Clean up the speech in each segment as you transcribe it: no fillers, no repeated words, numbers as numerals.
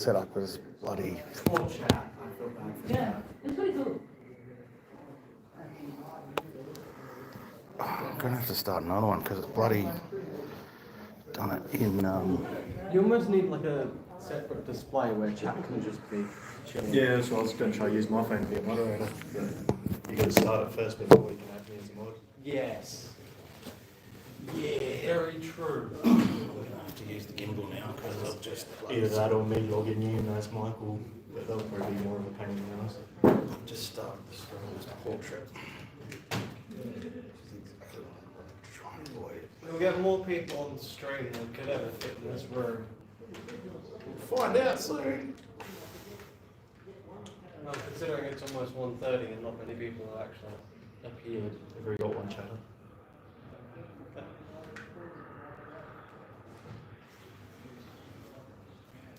set up as bloody. Small chat. I feel bad for that. It's pretty cool. I'm gonna have to start another one because it's bloody done it in. You almost need like a separate display where chat can just be chilling. Yeah, so I was going to try to use my phone to be a moderator. But you got to start it first before you can add me as a mod. Yes. Yeah. Very true. I'm gonna have to use the gimbal now because I've just. Either that or me logging you and that's Michael. But that'll probably be more of a pain in the ass. I've just started the stream as a portrait. Try and avoid it. We'll get more people on the stream than could ever fit in this room. We'll find out soon. Well, considering it's almost 1:30 and not many people have actually appeared. We've already got one chatter.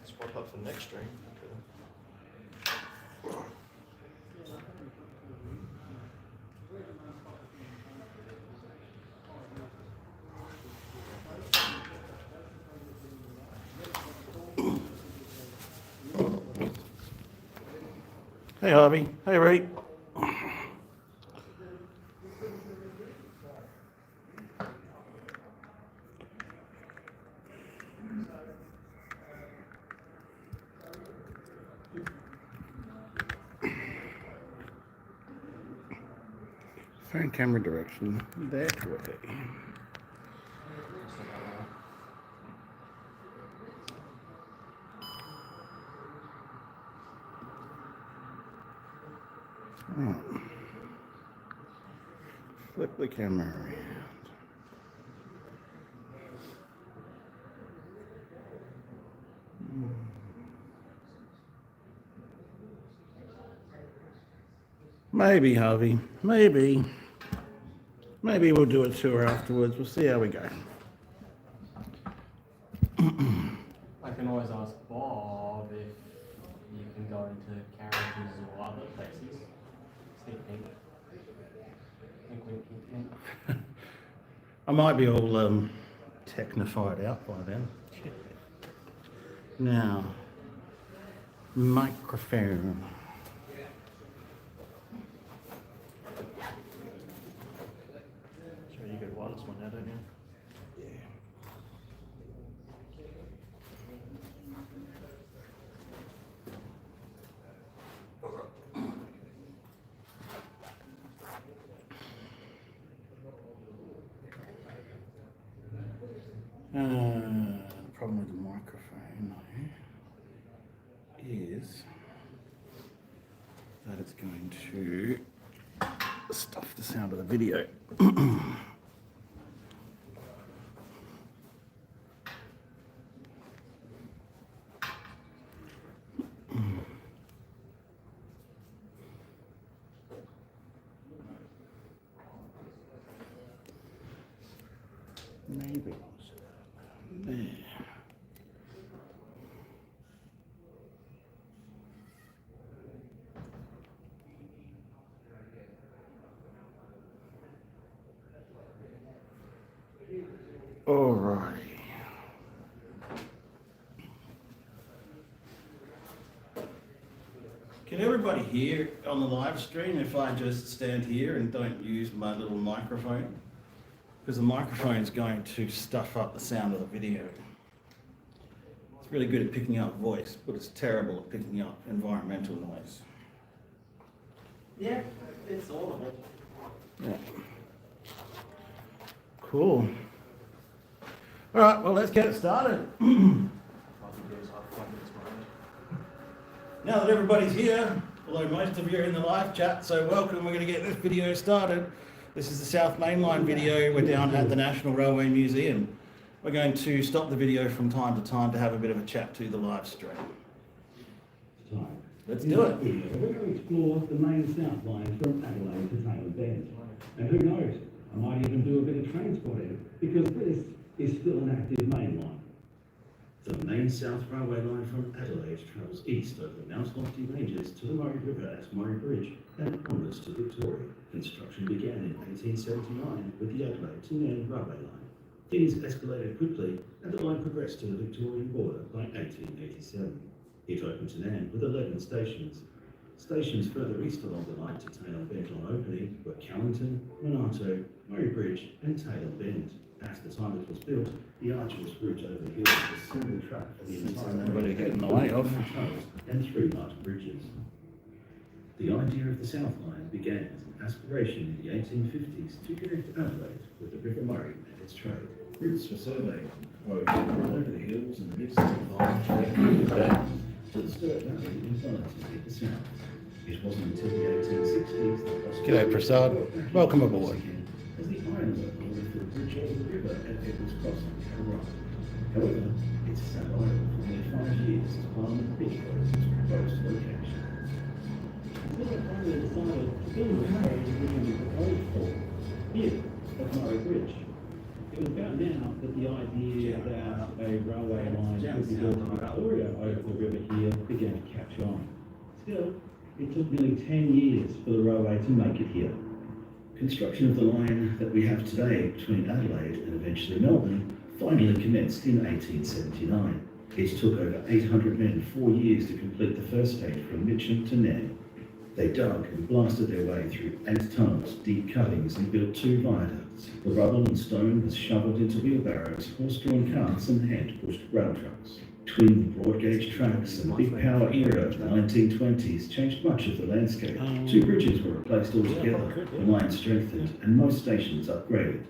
Swap up for the next stream. Hey Harvey. Hey Reed. Phone camera direction that way. Oh. Flip the camera around. Maybe, Harvey. Maybe. Maybe we'll do a tour afterwards. We'll see how we go. I can always ask Bob if you can go into carriages or other places. Sneak peek. Wink, wink, wink, wink. I might be all technified out by then. Now, microphone. Sure, you got a wireless one now, don't you? The problem with the microphone is that it's going to stuff the sound of the video. Maybe. There. Alrighty. Can everybody hear on the live stream if I just stand here and don't use my little microphone? Because the microphone is going to stuff up the sound of the video. It's really good at picking up voice, but it's terrible at picking up environmental noise. Yeah, it's audible. Yeah. Cool. All right, well, let's get it started. Now that everybody's here, although most of you are in the live chat, so welcome, we're going to get this video started. This is the South Main Line video. We're down at the National Railway Museum. We're going to stop the video from time to time to have a bit of a chat to the live stream. Let's do it. We're going to explore the main South Line from Adelaide to Taylor Bend. And who knows, I might even do a bit of train spotting, because this is still an active main line. The main South Railway line from Adelaide travels east over the Mount Lofty Ranges to the Murray River at Murray Bridge and onwards to Victoria. Construction began in 1879 with the Adelaide to Nairn Railway line. Things escalated quickly and the line progressed to the Victorian border by 1887. It opened in Anne with 11 stations. Stations further east along the line to Taylor Bend on opening were Callington, Monarto, Murray Bridge and Taylor Bend. At the time it was built, the arches route over the hill was a single track for the entire Nobody get in the way of. and 3 large bridges. The idea of the South Line began as an aspiration in the 1850s to connect Adelaide with the River Murray and its trade. Routes for surveying wove right over the hills and the midst of the line trade back to the Sturt Valley in Wellington at the south. It wasn't until the 1860s that G'day, Prasad. Welcome aboard. as the ironwork ordered for the bridge over the river at Edwards Cross on Carrara. However, it sat idle for nearly 5 years as Parliament vetoed its proposed location. Philip finally decided to build a road to be proposed for here at Murray Bridge. It was found out that the idea that a railway line could be built in Victoria over the river here began to catch on. Still, it took nearly 10 years for the railway to make it here. Construction of the line that we have today between Adelaide and eventually Melbourne finally commenced in 1879. It took over 800 men 4 years to complete the first stage from Mitcham to Nairn. They dug and blasted their way through 8 tunnels, deep cuttings and built 2 viaducts. The rubble and stone was shoveled into wheelbarrows, horse-drawn carts and hand-pushed rail trucks. Twin broad-gauge tracks and the big power era of the 1920s changed much of the landscape. 2 bridges were replaced altogether, the line strengthened and most stations upgraded.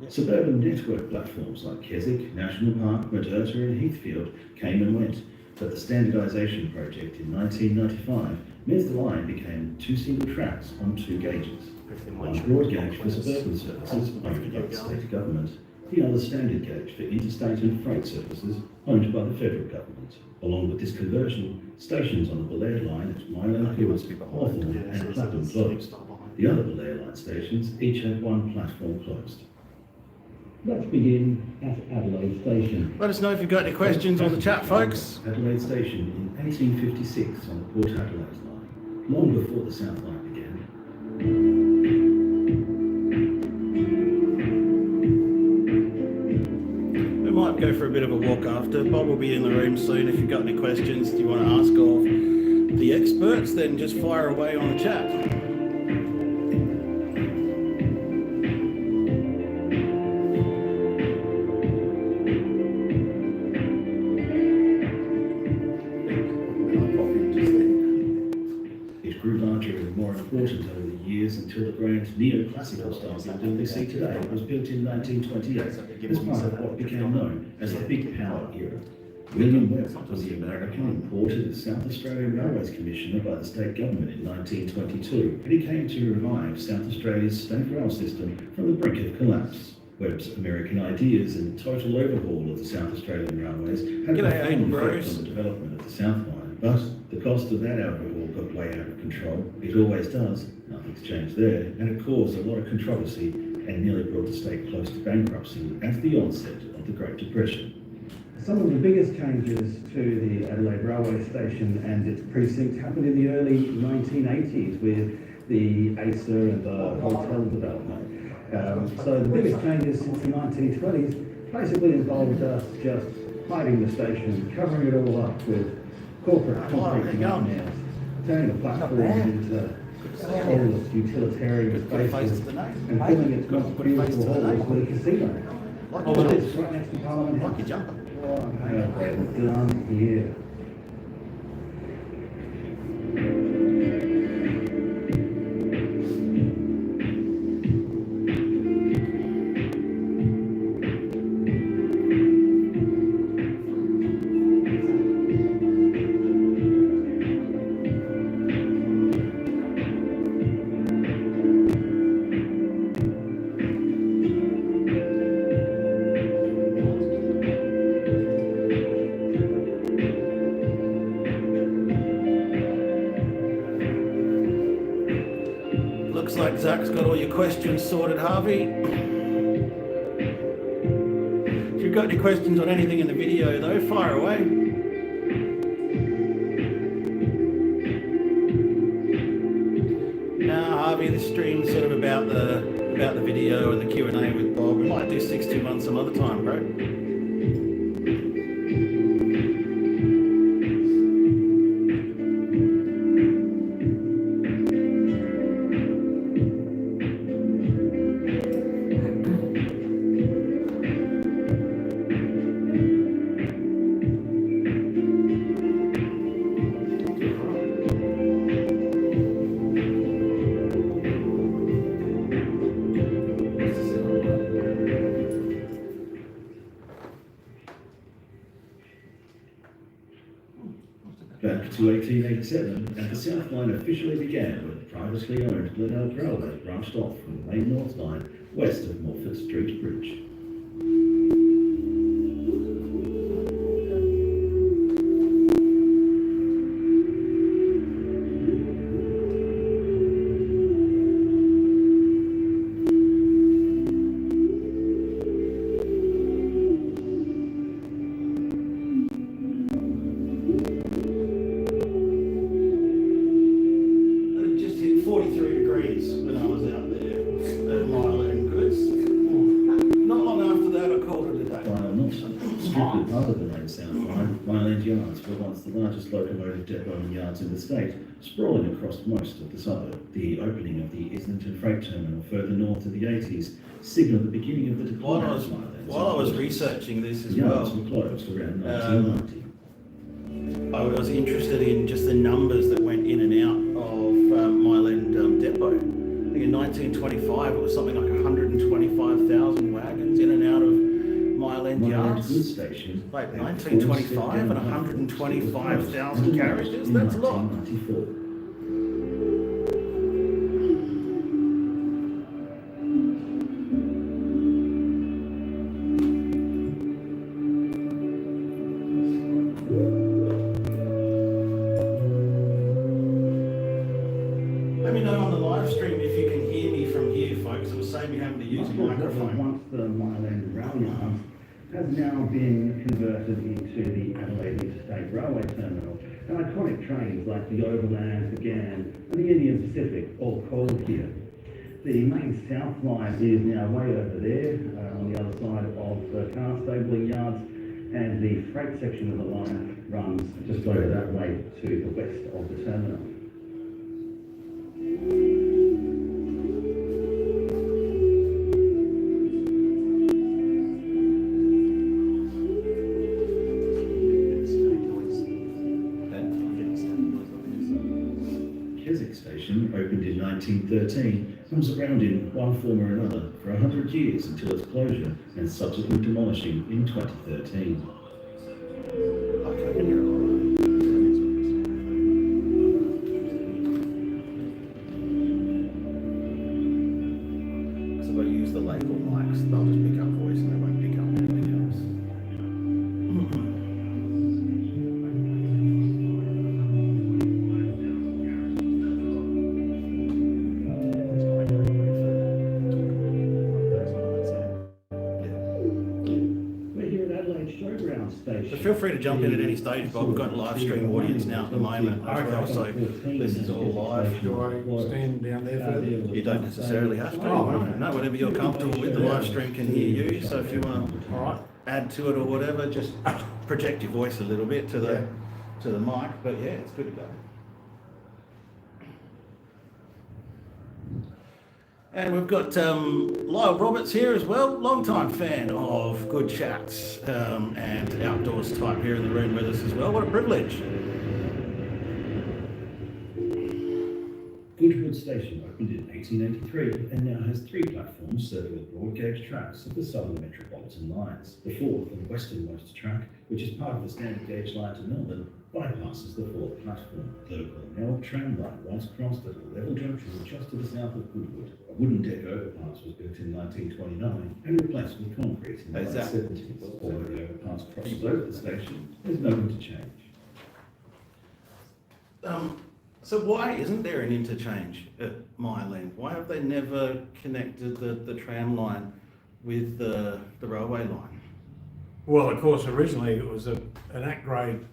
Suburban network platforms like Keswick, National Park, Maderta and Heathfield came and went, but the standardisation project in 1995 meant the line became 2 single tracks on 2 gauges. One broad gauge for suburban services owned by the state government, the other standard gauge for interstate and freight services owned by the federal government. Along with this conversion, stations on the Belair line at Milo Hills, Hawthorne and Clapham closed. The other Belair line stations each had 1 platform closed. Let's begin at Adelaide Station. Let us know if you've got any questions on the chat, folks. Adelaide Station in 1856 on the Port Adelaide line, long before the South Line began. We might go for a bit of a walk after. Bob will be in the room soon. If you've got any questions you want to ask of the experts, then just fire away on the chat. Important over the years until the grand neoclassical style building we see today was built in 1928 as part of what became known as the Big Power era. William Webb was the American imported as South Australian Railways Commissioner by the state government in 1922, and he came to revive South Australia's state rail system from the brink of collapse. Webb's American ideas and total overhaul of the South Australian railways had a profound effect on the development of the South Line, but the cost of that overhaul got way out of control. It always does. Nothing's changed there, and it caused a lot of controversy and nearly brought the state close to bankruptcy at the onset of the Great Depression. Some of the biggest changes to the Adelaide Railway Station and its precinct happened in the early 1980s with the ACER and the hotel development. So the biggest changes since the 1920s basically involved us just hiding the station, covering it all up with corporate concrete nails, turning the platform into all its utilitarian spaces and filling its most beautiful halls with a casino. All this right next to Parliament House. What have they done here? Looks like Zach's got all your questions sorted, Harvey. If you've got any questions on anything in the video though, fire away. Now, Harvey, the stream's sort of about the video and the Q&A with Bob. We might do 621 some other time, bro. Back to 1887, and the South Line officially began when the privately owned Adelaide Railway branched off from the main North Line west of Morford Street Bridge. It just hit 43 degrees when I was out there at Mile End Goods. Not long after that, I called it a day. While not strictly part of the main South Line, Mile End Yards were once the largest locomotive depot and yards in the state, sprawling across most of the suburb. The opening of the Islington Freight Terminal further north in the 80s signalled the beginning of the decline of Mile End. While I was researching this as yards well, were closed around 1990. I was interested in just the numbers that went in and out of Mile End Depot. I think in 1925 it was something like 125,000 wagons in and out of Mile End Mile End yards. Goods Station. Like 1925 and 125,000 carriages, that's a lot. 1994. Let me know on the live stream if you can hear me from here, folks. It will save me having to use a microphone. Once the Mile End Rail Yard has now been converted into the Adelaide Interstate Railway Terminal, and iconic trains like the Overland, the GAN, and the Indian Pacific all called here. The main South Line is now way over there, on the other side of the car stabling yards, and the freight section of the line runs just over that way to the west of the terminal. Keswick Station opened in 1913 and was around in one form or another for 100 years until its closure and subsequent demolishing in 2013. Okay, I can hear it all right. So if I use the label mics, they'll just pick up voice and they won't pick up anything else. We're here at Adelaide Showground Station. So feel free to jump in at any stage, Bob. We've got a live stream audience now at the moment as well, so this is all live. Do I stand down there further? You don't necessarily have to. No, whatever you're comfortable with. The live stream can hear you, so if you want to All right. add to it or whatever, just project your voice a little bit to the mic. But yeah, it's good to go. And we've got Lyle Roberts here as well, long-time fan of good chats and outdoors type here in the room with us as well. What a privilege. Goodwood Station opened in 1883 and now has 3 platforms serving the broad gauge tracks of the Southern Metropolitan lines. The fourth and westernmost track, which is part of the standard gauge line to Melbourne, bypasses the fourth platform. The Cornell tram line once crossed at a level junction just to the south of Goodwood. A wooden deck overpass was built in 1929 and replaced with concrete in the late 70s. Although the overpass crosses over the station, there's no interchange. So why isn't there an interchange at Mile End? Why have they never connected the tram line with the railway line? Well, of course, originally it was an at-grade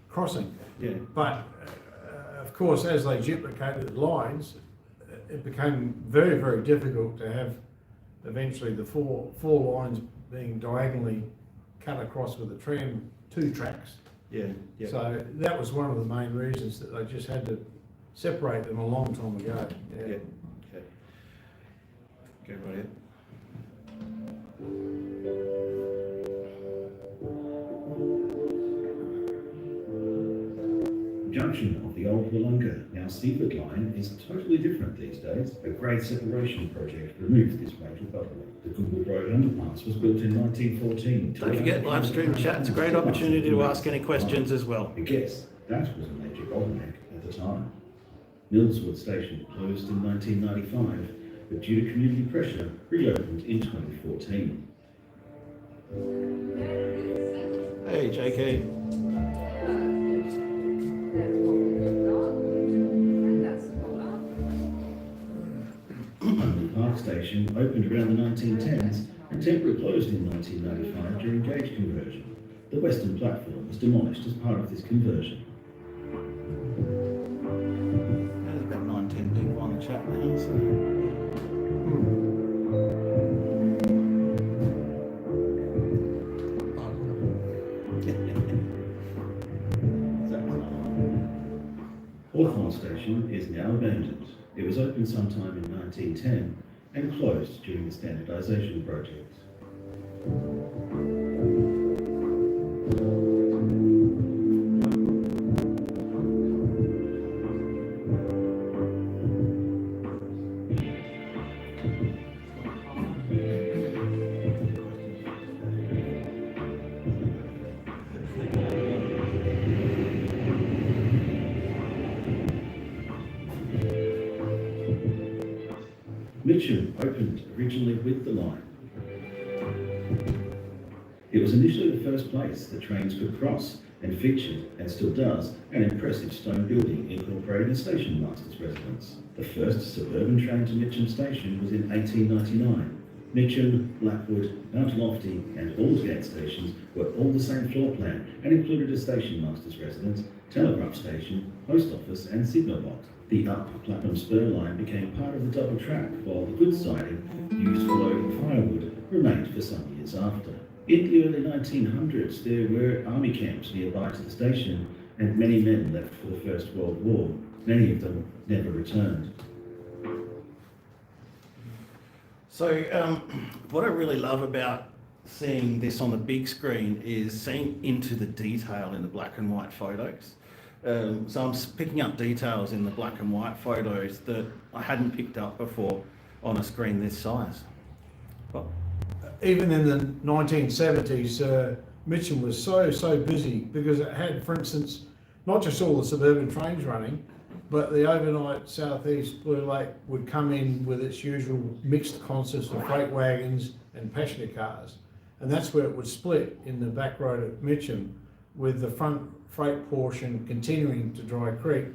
crossing. Yeah. But, of course, as they duplicated the lines, it became very, very difficult to have eventually the four lines being diagonally cut across with the tram 2 tracks. Yeah. Yeah. So that was one of the main reasons that they just had to separate them a long time ago. Yeah. Okay. Go right ahead. Junction of the old Wollonga, now Seaford line, is totally different these days. A grade separation project removed this major bottleneck. The Goodwood Road underpass was built in 1914. Don't forget, live stream chat. It's a great opportunity to ask any questions as well. I guess that was a major bottleneck at the time. Millswood Station closed in 1995, but due to community pressure, reopened in 2014. Hey, JK. Unley Park Station opened around the 1910s and temporarily closed in 1995 during gauge conversion. The western platform was demolished as part of this conversion. There's about 9-10 people on the chat now, so. Hawthorne Station is now abandoned. It was opened sometime in 1910 and closed during the standardisation project. Mitcham opened originally with the line. It was initially the first place that trains could cross and featured, and still does, an impressive stone building incorporating a station master's residence. The first suburban train to Mitcham Station was in 1899. Mitcham, Blackwood, Mount Lofty and Aldgate stations were all the same floor plan and included a station master's residence, telegraph station, post office and signal box. The Up Clapham spur line became part of the double track, while the goods siding, used for loading firewood, remained for some years after. In the early 1900s, there were army camps nearby to the station, and many men left for the First World War. Many of them never returned. So, what I really love about seeing this on the big screen is seeing into the detail in the black and white photos. So I'm picking up details in the black and white photos that I hadn't picked up before on a screen this size. Well, Even in the 1970s, Mitcham was so busy because it had, for instance, not just all the suburban trains running, but the overnight Southeast Blue Lake would come in with its usual mixed consist of freight wagons and passenger cars. And that's where it would split in the back road at Mitcham, with the front freight portion continuing to Dry Creek,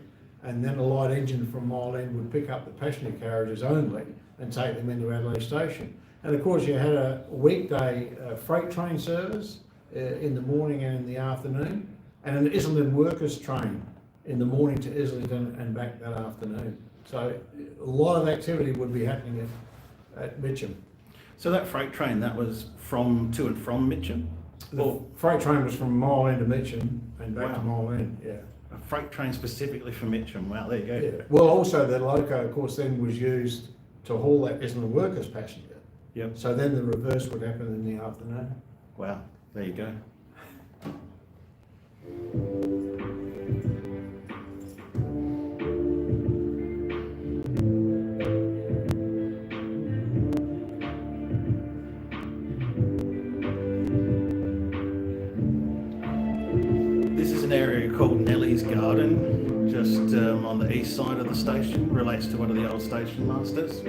and then a light engine from Mile End would pick up the passenger carriages only and take them into Adelaide Station. And of course you had a weekday freight train service in the morning and in the afternoon, and an Islington workers train in the morning to Islington and back that afternoon. So a lot of activity would be happening at Mitcham. so that freight train, that was to and from Mitcham? The freight train was from Mile End to Mitcham and back to Wow. Mile End, yeah. A freight train specifically for Mitcham, wow, there you go. Yeah. Well, also the loco, of course, then was used to haul that Islington workers passenger. Yep, So then the reverse would happen in the afternoon. wow, there you go. This is an area called Nellie's Garden, just on the east side of the station, relates to one of the old station masters.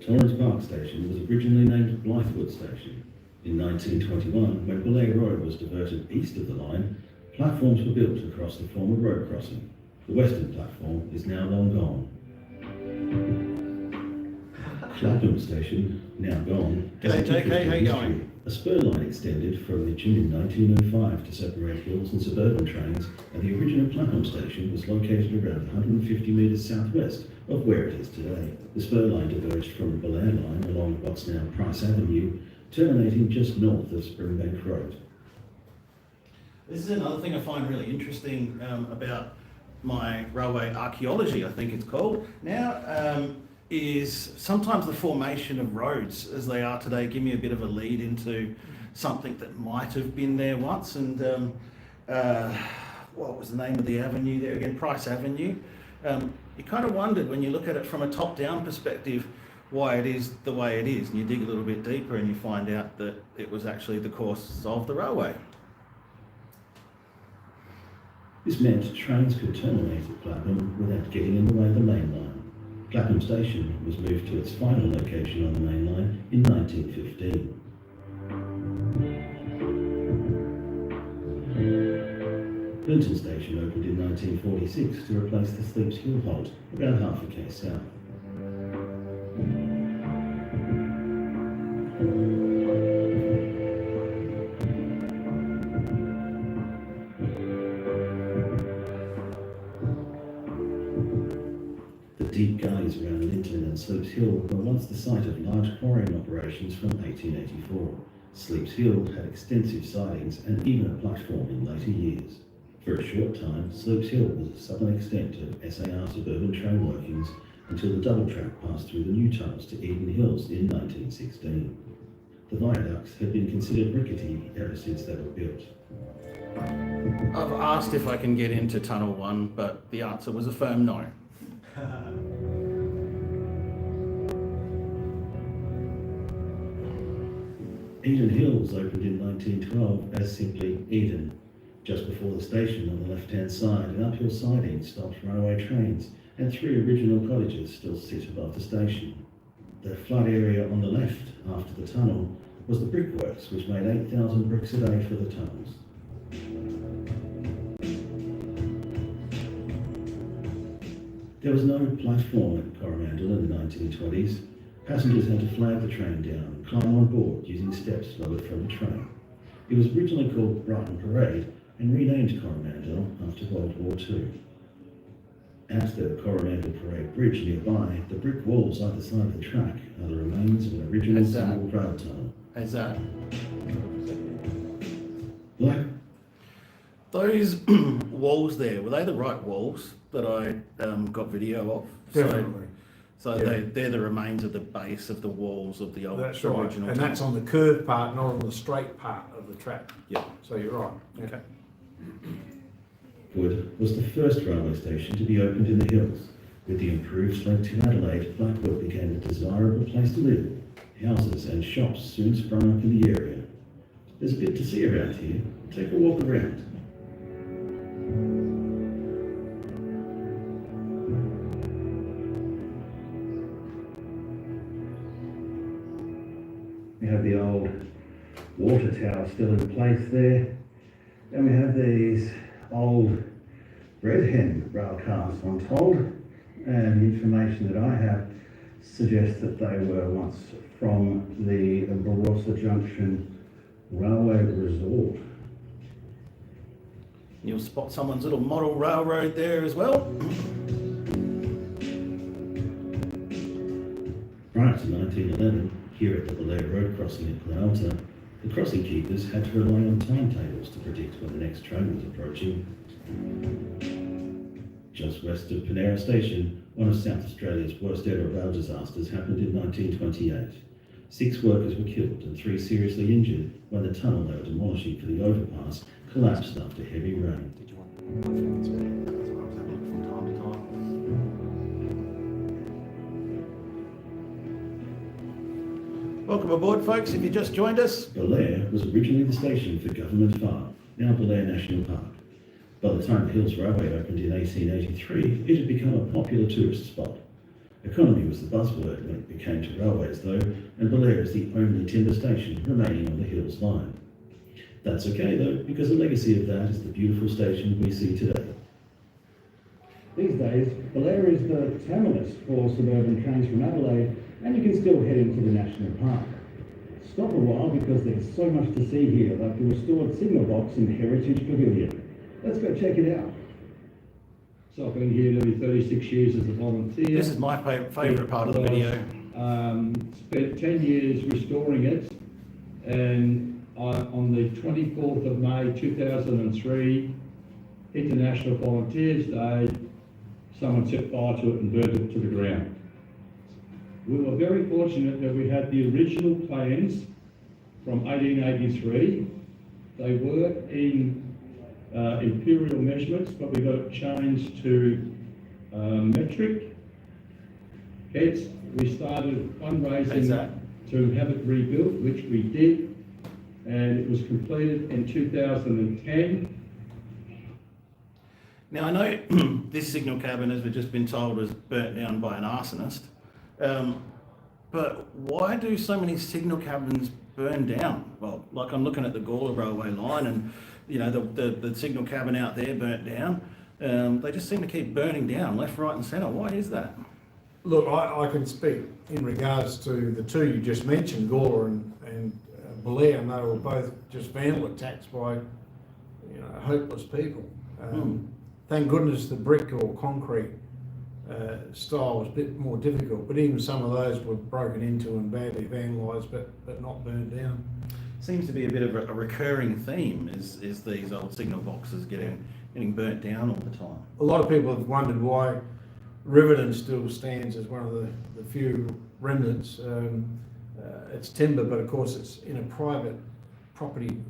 Torrens Park Station was originally named Blythewood Station. In 1921, when Belair Road was diverted east of the line, platforms were built across the former road crossing. The western platform is now long gone. Clapham Station, now gone. G'day, JK, how you going? A spur line extended from Mitcham in 1905 to separate hills and suburban trains, and the original Clapham Station was located around 150 metres southwest of where it is today. The spur line diverged from the Belair line along what's now Price Avenue, terminating just north of Springbank Road. This is another thing I find really interesting about my railway archaeology, I think it's called now, is sometimes the formation of roads as they are today give me a bit of a lead into something that might have been there once. And what was the name of the avenue there again? Price Avenue. You kind of wondered when you look at it from a top-down perspective why it is the way it is, and you dig a little bit deeper and you find out that it was actually the course of the railway. This meant trains could terminate at Clapham without getting in the way of the main line. Clapham Station was moved to its final location on the main line in 1915. Clinton Station opened in 1946 to replace the Sleeps Hill halt, about half a k south. The deep gullies around Linton and Sleeps Hill were once the site of large quarrying operations from 1884. Sleeps Hill had extensive sidings and even a platform in later years. For a short time, Sleeps Hill was the southern extent of SAR suburban train workings until the double track passed through the new tunnels to Eden Hills in 1916. The viaducts had been considered rickety ever since they were built. I've asked if I can get into Tunnel 1, but the answer was a firm no. Eden Hills opened in 1912 as simply Eden. Just before the station on the left-hand side, an uphill siding stopped railway trains, and 3 original cottages still sit above the station. The flood area on the left, after the tunnel, was the brickworks, which made 8,000 bricks a day for the tunnels. There was no platform at Coromandel in the 1920s. Passengers had to flag the train down and climb on board using steps lowered from the train. It was originally called Brighton Parade and renamed Coromandel after World War II. At the Coromandel Parade Bridge nearby, the brick walls either side of the track are the remains of an original single rail tunnel. Is that? Like Those walls there, were they the right walls that I got video of? Definitely. So Yeah. they're the remains of the base of the walls of the old That's right, original and that's tunnel. on the curved part, not on the straight part of the track. Yeah. So you're right. Yeah. Okay. Blackwood was the first railway station to be opened in the hills. With the improved link to Adelaide, Blackwood became a desirable place to live. Houses and shops soon sprung up in the area. There's a bit to see around here. Take a walk around. We have the old water tower still in place there. And we have these old bread hen rail cars, I'm told. And the information that I have suggests that they were once from the Barossa Junction Railway Resort. You'll spot someone's little model railroad there as well. Prior to 1911, here at the Belair Road crossing at Glenalta, the crossing keepers had to rely on timetables to predict when the next train was approaching. Just west of Panera Station, one of South Australia's worst ever rail disasters happened in 1928. 6 workers were killed and 3 seriously injured when the tunnel they were demolishing for the overpass collapsed after heavy rain. Did you want my friends? That's what I was having a look from time to time. Welcome aboard, folks, if you just joined us. Belair was originally the station for Government Farm, now Belair National Park. By the time the Hills Railway opened in 1883, it had become a popular tourist spot. Economy was the buzzword when it became to railways though, and Belair is the only timber station remaining on the Hills line. That's okay though, because the legacy of that is the beautiful station we see today. These days, Belair is the terminus for suburban trains from Adelaide, and you can still head into the National Park. Stop a while because there's so much to see here, like the restored signal box in Heritage Pavilion. Let's go check it out. So I've been here nearly 36 years as a volunteer. This is my favourite part of the video. Spent 10 years restoring it, and on the 24th of May 2003, International Volunteers Day, someone set fire to it and burned it to the ground. We were very fortunate that we had the original plans from 1883. They were in imperial measurements, but we got it changed to metric. Hence, we started How's fundraising that? to have it rebuilt, which we did, and it was completed in 2010. Now, I know this signal cabin, as we've just been told, was burnt down by an arsonist. But why do so many signal cabins burn down? Well, like I'm looking at the Gawler railway line and, you know, the signal cabin out there burnt down. They just seem to keep burning down left, right and centre. Why is that? Look, I can speak in regards to the two you just mentioned, Gawler and Blair, and they were both just vandal attacks by, you know, hopeless people. Thank goodness the brick or concrete style was a bit more difficult, but even some of those were broken into and badly vandalised, but not burned down. Seems to be a bit of a recurring theme is these old signal boxes getting burnt down all the time. A lot of people have wondered why Riverton still stands as one of the few remnants. It's timber, but of course it's in a private property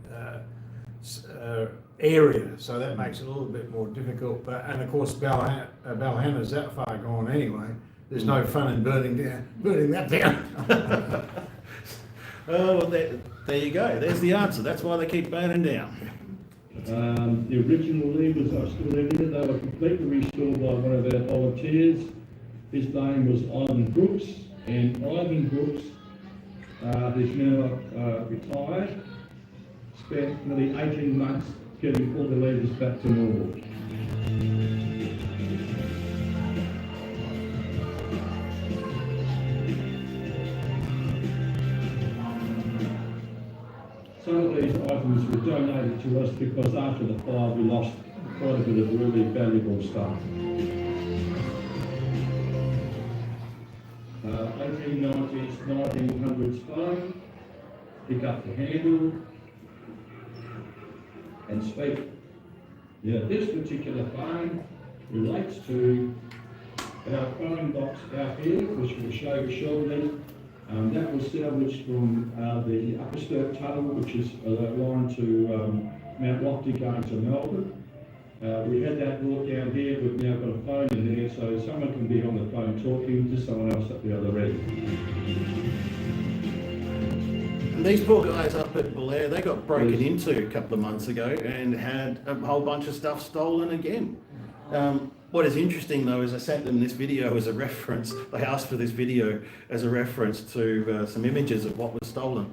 area, so that makes it a little bit more difficult. And of course Balhana's that far gone anyway. There's no fun in burning that down. Oh, well, there you go. There's the answer. That's why they keep burning down. The original levers are still in here. They were completely restored by one of our volunteers. His name was Ivan Brooks, and Ivan Brooks is now retired. Spent nearly 18 months getting all the levers back to normal. Some of these items were donated to us because after the fire we lost quite a bit of really valuable stuff. 1890s, 1900s phone, pick up the handle and speak. Yeah, this particular phone relates to our phone box out here, which we'll show you shortly. That was salvaged from the Upper Sturt Tunnel, which is a line to Mount Lofty going to Melbourne. We had that brought down here. We've now got a phone in there, so someone can be on the phone talking to someone else at the other end. And these poor guys up at Blair, they got broken into a couple of months ago and had a whole bunch of stuff stolen again. What is interesting though is I sent them this video as a reference. They asked for this video as a reference to some images of what was stolen.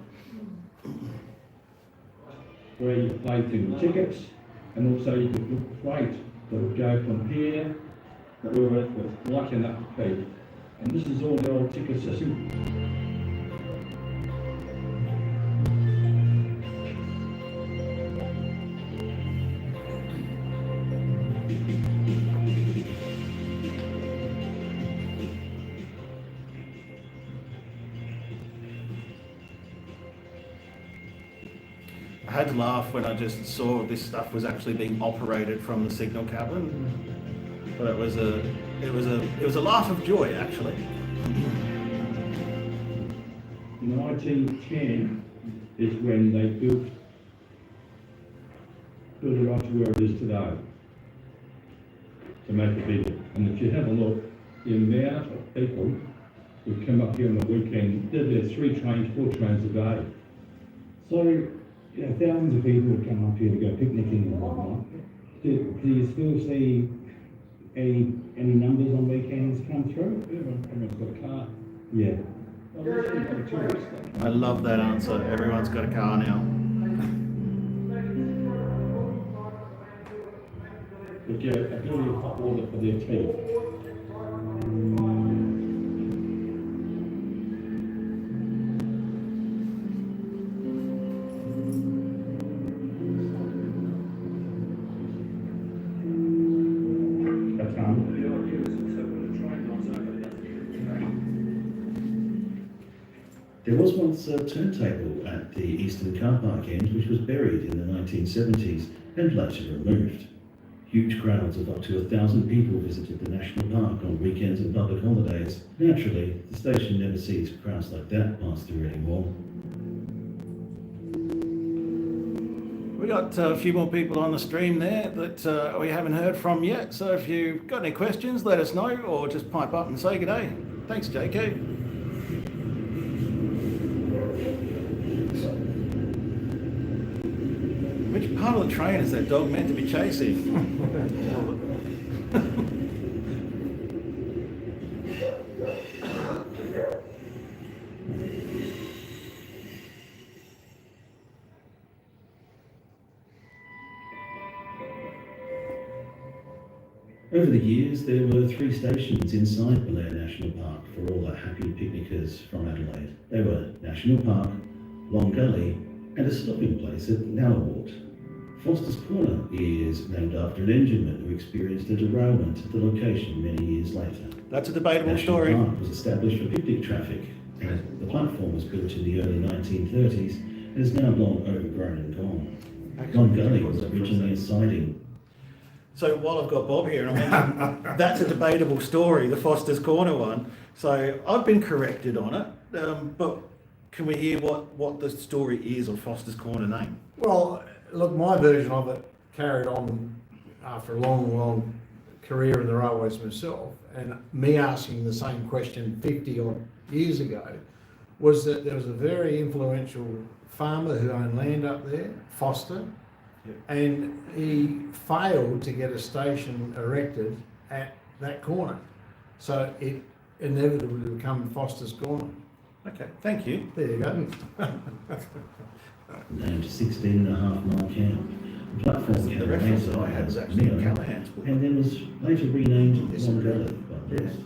Where you play through tickets, and also you could book freight that would go from here that we were lucky enough to pay. And this is all the old ticket system. I had to laugh when I just saw this stuff was actually being operated from the signal cabin, but it was a laugh of joy actually. In 1910 is when they built it up to where it is today to make it bigger. And if you have a look, the amount of people who come up here on the weekend, there's 3 trains, 4 trains a day. So, yeah, thousands of people would come up here to go picnicking and whatnot. Do you still see any numbers on weekends come through? Everyone's got a car. Yeah. I love that answer. Everyone's got a car now. They get a billion of hot water for their teeth. There was once a turntable at the eastern car park end which was buried in the 1970s and later removed. Huge crowds of up to 1,000 people visited the national park on weekends and public holidays. Naturally, the station never sees crowds like that pass through anymore. We got a few more people on the stream there that we haven't heard from yet. So if you've got any questions, let us know, or just pipe up and say good day. Thanks, JK. Which part of the train is that dog meant to be chasing? Over the years, there were 3 stations inside Blair National Park for all the happy picnickers from Adelaide. They were National Park, Long Gully, and a stopping place at Nowawart. Foster's Corner is named after an engineman who experienced a derailment at the location many years later. That's a debatable National story. Park was established for picnic traffic, and the platform was built in the early 1930s and is now long overgrown and gone. Long Gully was originally a siding. So while I've got Bob here, and I mentioned that's a debatable story, the Foster's Corner one. So I've been corrected on it, but can we hear what the story is of Foster's Corner name? Well, look, my version of it carried on after a long career in the railways myself, and me asking the same question 50 odd years ago was that there was a very influential farmer who owned land up there, Foster, and he failed to get a station erected at that corner. So it inevitably became Foster's Corner. Okay, thank you. There you go. Named 16.5-mile camp. The platform The reference that I had was actually in Callahan's book. and then was later renamed Long Gully by West.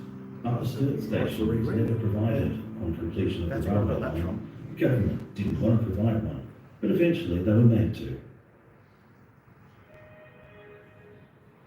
Upper Sturt Station was never provided on completion of That's the where I railway got that line. The government didn't want to provide one, but eventually they were made to.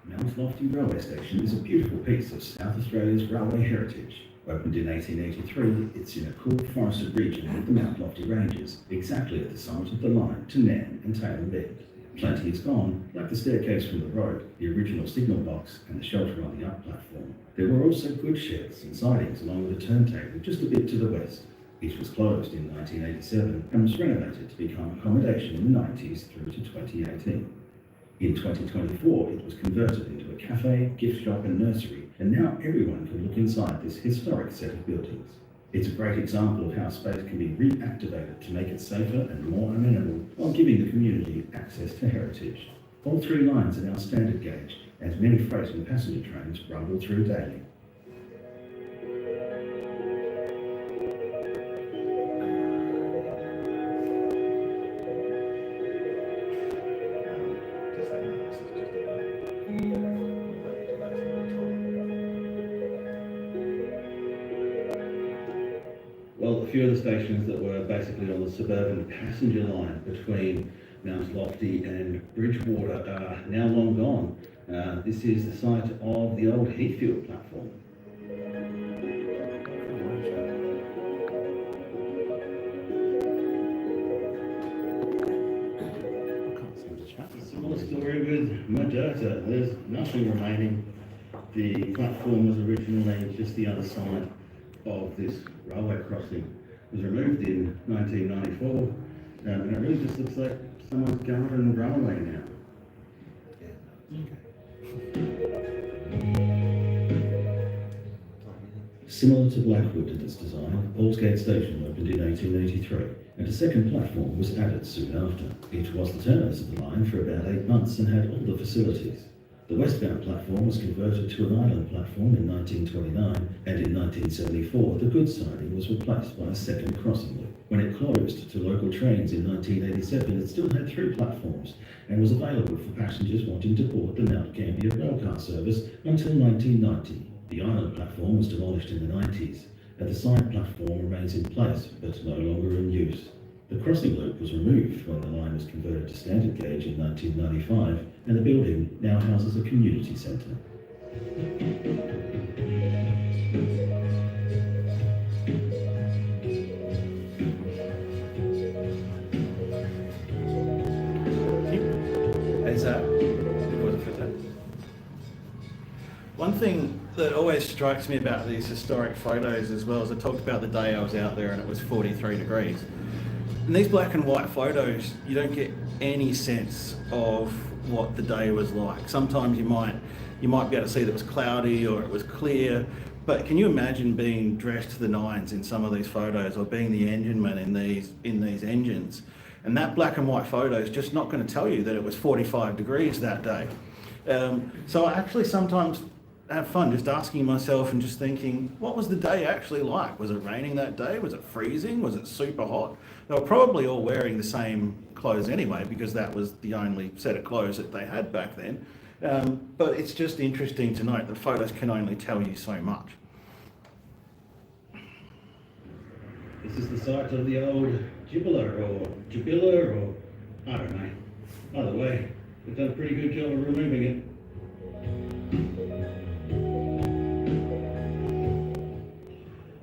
Mount Lofty Railway Station is a beautiful piece of South Australia's railway heritage. Opened in 1883, it's in a cool forested region with the Mount Lofty Ranges, exactly at the summit of the line to Nan and Taylor Bend. Plenty is gone, like the staircase from the road, the original signal box and the shelter on the up platform. There were also goods sheds and sidings along with a turntable just a bit to the west. It was closed in 1987 and was renovated to become accommodation in the 90s through to 2018. In 2024, it was converted into a cafe, gift shop and nursery, and now everyone can look inside this historic set of buildings. It's a great example of how space can be reactivated to make it safer and more amenable while giving the community access to heritage. All 3 lines are now standard gauge, and many freight and passenger trains rumble through daily. Well, a few of the stations that were basically on the suburban passenger line between Mount Lofty and Bridgewater are now long gone. This is the site of the old Heathfield platform. Similar story with Madurta. There's nothing remaining. The platform was originally just the other side of this railway crossing. It was removed in 1994, and it really just looks like someone's garden railway now. Similar to Blackwood in its design, Aldgate Station opened in 1883, and a second platform was added soon after. It was the terminus of the line for about 8 months and had all the facilities. The westbound platform was converted to an island platform in 1929, and in 1974 the goods siding was replaced by a second crossing loop. When it closed to local trains in 1987, it still had 3 platforms and was available for passengers wanting to board the Mount Gambier railcar service until 1990. The island platform was demolished in the 90s, and the side platform remains in place but no longer in use. The crossing loop was removed when the line was converted to standard gauge in 1995, and the building now houses a community centre. One thing that always strikes me about these historic photos as well, as I talked about the day I was out there and it was 43 degrees, In these black and white photos, you don't get any sense of what the day was like. Sometimes you might be able to see that it was cloudy or it was clear, but can you imagine being dressed to the nines in some of these photos, or being the engineman in these engines? And that black and white photo is just not going to tell you that it was 45 degrees that day. So I actually sometimes have fun just asking myself and just thinking, what was the day actually like? Was it raining that day? Was it freezing? Was it super hot? They were probably all wearing the same clothes anyway, because that was the only set of clothes that they had back then. But it's just interesting to note that photos can only tell you so much. This is the site of the old Gibilla or I don't know. Either way, they've done a pretty good job of removing it.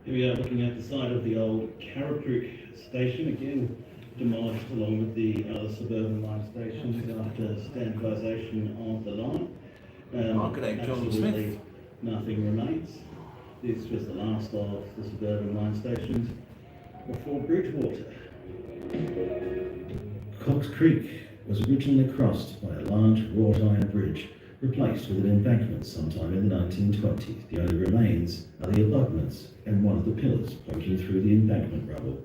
Here we are looking at the site of the old Carrabrook station, again demolished along with the other suburban line stations after standardisation of the line. Absolutely nothing remains. This was the last of the suburban line stations before Bridgewater. Cox Creek was originally crossed by a large wrought iron bridge, replaced with an embankment sometime in the 1920s. The only remains are the abutments and one of the pillars poking through the embankment rubble.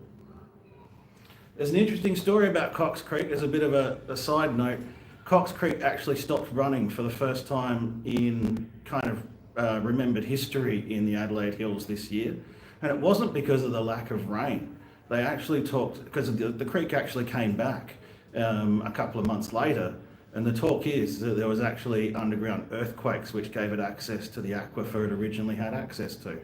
There's an interesting story about Cox Creek. As a bit of a side note, Cox Creek actually stopped running for the first time in kind of remembered history in the Adelaide Hills this year. And it wasn't because of the lack of rain. They actually talked, because the creek actually came back a couple of months later, and the talk is that there was actually underground earthquakes which gave it access to the aquifer it originally had access to.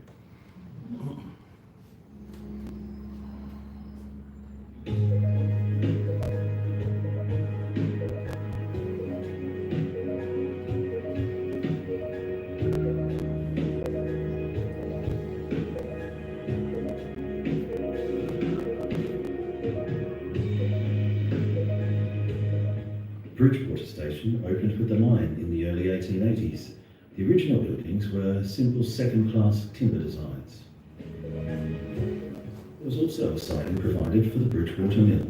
Bridgewater Station opened with the line in the early 1880s. The original buildings were simple second-class timber designs. There was also a siding provided for the Bridgewater Mill.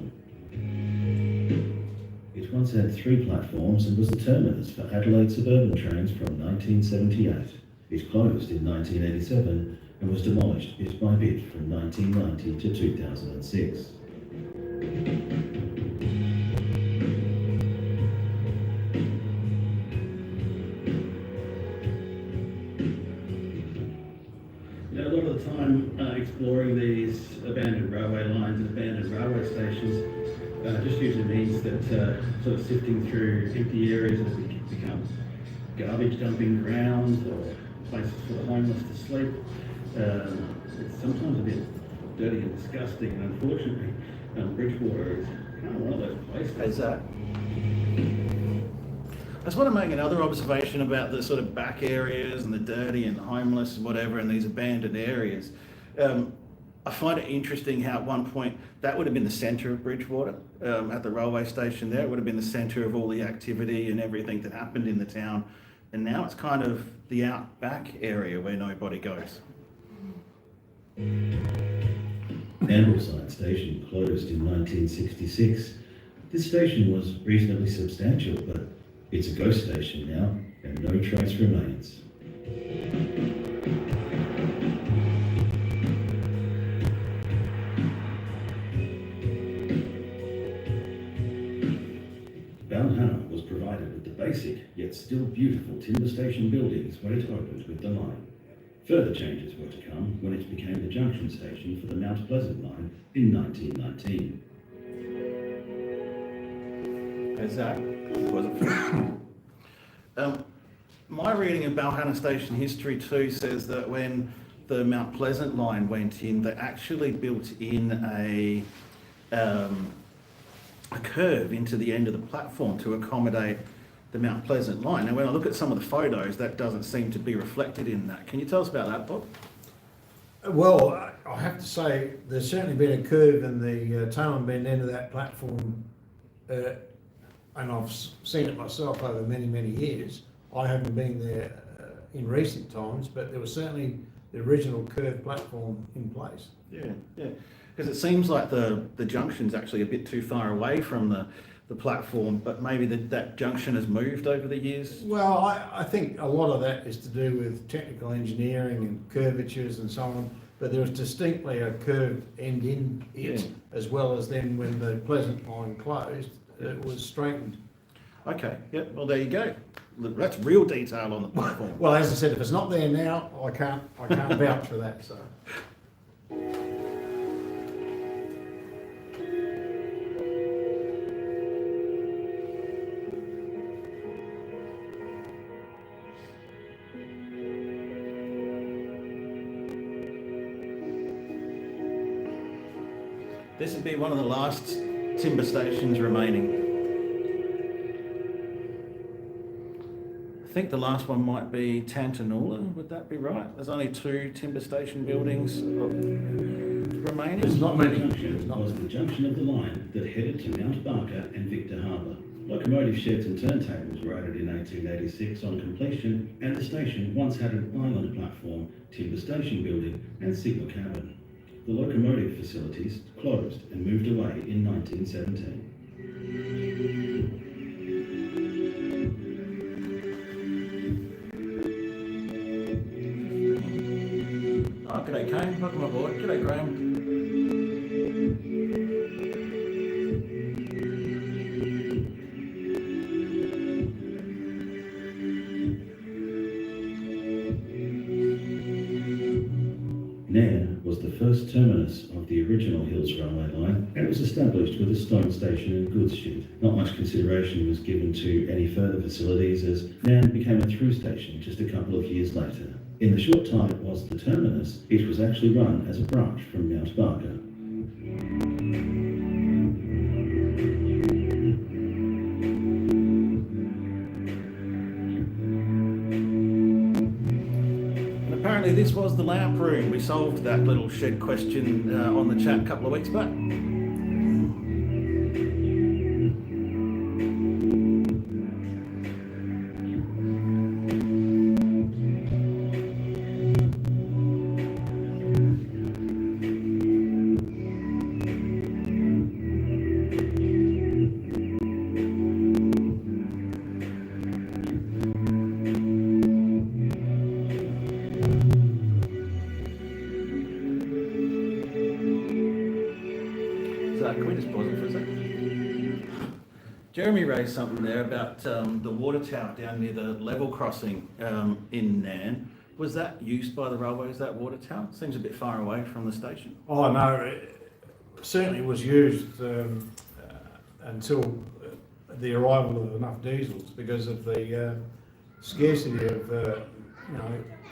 It once had 3 platforms and was the terminus for Adelaide suburban trains from 1978. It closed in 1987 and was demolished bit by bit from 1990 to 2006. A lot of the time exploring these abandoned railway lines and abandoned railway stations just usually means that sort of sifting through empty areas that become garbage dumping grounds or places for the homeless to sleep. It's sometimes a bit dirty and disgusting, and unfortunately Bridgewater is kind of one of those places. I just want to make another observation about the sort of back areas and the dirty and homeless and whatever in these abandoned areas. I find it interesting how at one point that would have been the centre of Bridgewater, at the railway station there. It would have been the centre of all the activity and everything that happened in the town. And now it's kind of the outback area where nobody goes. Ambleside Station closed in 1966. This station was reasonably substantial, but it's a ghost station now, and no trace remains. Balhana was provided with the basic, yet still beautiful timber station buildings when it opened with the line. Further changes were to come when it became the junction station for the Mount Pleasant line in 1919. My reading of Balhana Station history too says that when the Mount Pleasant line went in, they actually built in a curve into the end of the platform to accommodate the Mount Pleasant line. Now, when I look at some of the photos, that doesn't seem to be reflected in that. Can you tell us about that, Bob? Well, I have to say, there's certainly been a curve in the tail and bend end of that platform, and I've seen it myself over many, many years. I haven't been there in recent times, but there was certainly the original curved platform in place. Yeah, yeah. Because it seems like the junction's actually a bit too far away from the platform, but maybe that junction has moved over the years. Well, I think a lot of that is to do with technical engineering and curvatures and so on, but there was distinctly a curved end in it, Yeah. as well as then when the Pleasant line closed, it was straightened. Okay, yep, well, there you go. Look, that's real detail on the platform. Well, as I said, if it's not there now, I can't vouch for that, so. This would be one of the last timber stations remaining. I think the last one might be Tantanoola, would that be right? There's only 2 timber station buildings remaining. There's not many. Junction was the junction of the line that headed to Mount Barker and Victor Harbour. Locomotive sheds and turntables were added in 1886 on completion, and the station once had an island platform, timber station building and signal cabin. The locomotive facilities closed and moved away in 1917. Oh, g'day Kane, welcome aboard. G'day Graham. Nairn was the first terminus of the original Hills Railway line, and it was established with a stone station and goods shed. Not much consideration was given to any further facilities, as Nairn became a through station just a couple of years later. In the short time it was the terminus, it was actually run as a branch from Mount Barker. Apparently this was the lamp room. We solved that little shed question on the chat a couple of weeks back. Can we just pause it for a second? Jeremy raised something there about the water tower down near the level crossing in Nairn. Was that used by the railways, that water tower? Seems a bit far away from the station. Oh, no, it certainly was used until the arrival of enough diesels because of the scarcity of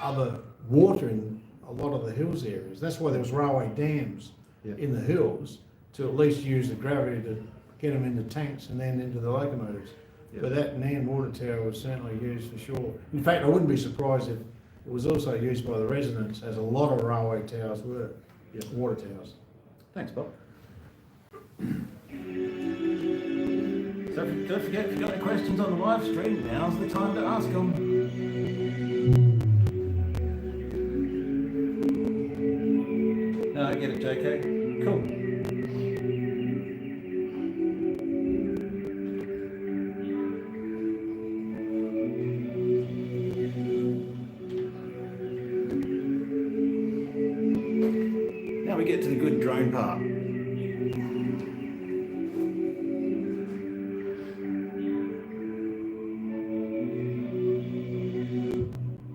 other water in a lot of the hills areas. That's why there was railway dams in the hills to at least use the gravity to get them into tanks and then into the locomotives. But that Nairn water tower was certainly used for sure. In fact, I wouldn't be surprised if it was also used by the residents, as a lot of railway towers were, water towers. Thanks, Bob. So don't forget, if you've got any questions on the live stream, now's the time to ask them. No, I get it, JK. Cool. Now we get to the good drone part.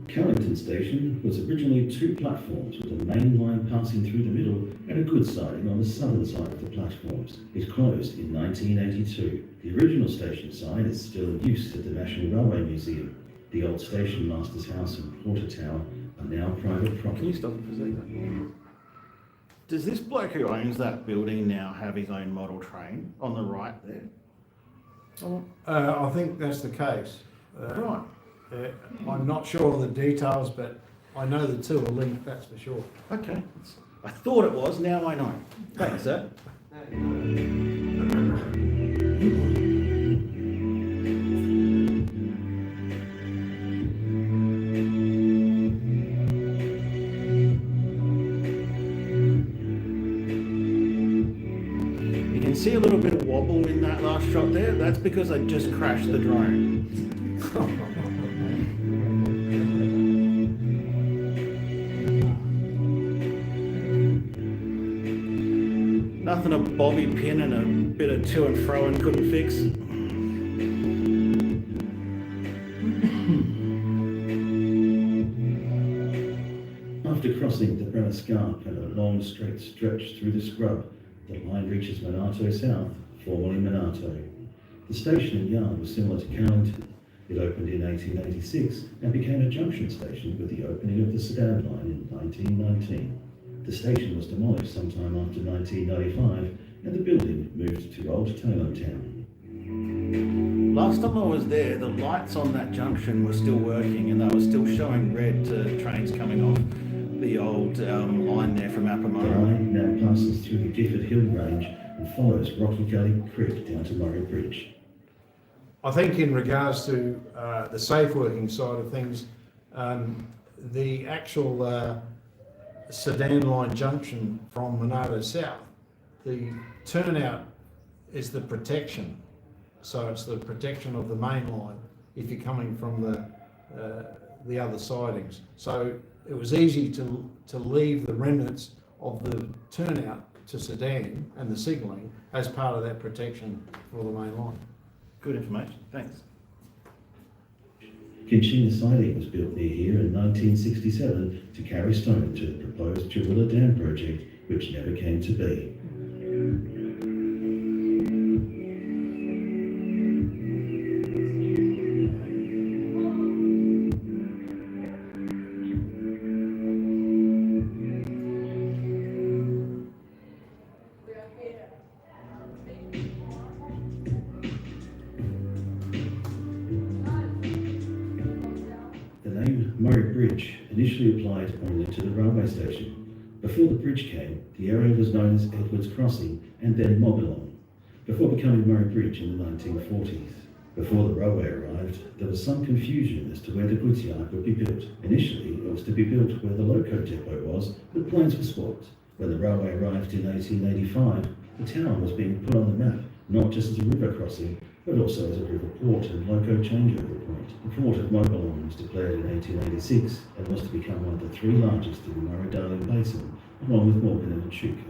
Carrington Station was originally 2 platforms with a main line passing through the middle and a goods siding on the southern side of the platforms. It closed in 1982. The original station sign is still in use at the National Railway Museum. The old station master's house and porter tower are now private property. Can you stop it for a second? Does this bloke who owns that building now have his own model train on the right there? Oh, I think that's the case. right. I'm not sure of the details, but I know the two are linked, that's for sure. Okay. I thought it was, now I know. Thanks, sir. see a little bit of wobble in that last shot there? That's because I just crashed the drone. Nothing a bobby pin and a bit of to and fro and couldn't fix. After crossing the Brenner Scarp and a long straight stretch through the scrub, the line reaches Monarto South, formerly Monarto. The station and yard was similar to Carrington. It opened in 1886 and became a junction station with the opening of the Sedan line in 1919. The station was demolished sometime after 1995 and the building moved to Old Taylor Town. Last time I was there, the lights on that junction were still working and they were still showing red to trains coming off the old line there from The Appamara. line now passes through the Gifford Hill Range and follows Rocky Gully Creek down to Murray Bridge. I think in regards to the safe working side of things, the actual Sedan line junction from Monarto South, the turnout is the protection. So it's the protection of the main line if you're coming from the other sidings. So it was easy to leave the remnants of the turnout to Sedan and the signalling as part of that protection for the main line. Good information, thanks. Kinchina siding was built near here in 1967 to carry stone to the proposed Chirilla Dam project, which never came to be. Murray Bridge initially applied only to the railway station. Before the bridge came, the area was known as Edwards Crossing and then Mobilon, before becoming Murray Bridge in the 1940s. Before the railway arrived, there was some confusion as to where the goods yard would be built. Initially, it was to be built where the loco depot was, but plans were swapped. When the railway arrived in 1885, the town was being put on the map, not just as a river crossing, but also as a river port and loco changeover point. The port of Mobilon was declared in 1886 and was to become one of the three largest in the Murray-Darling Basin, along with Morgan and Echuca.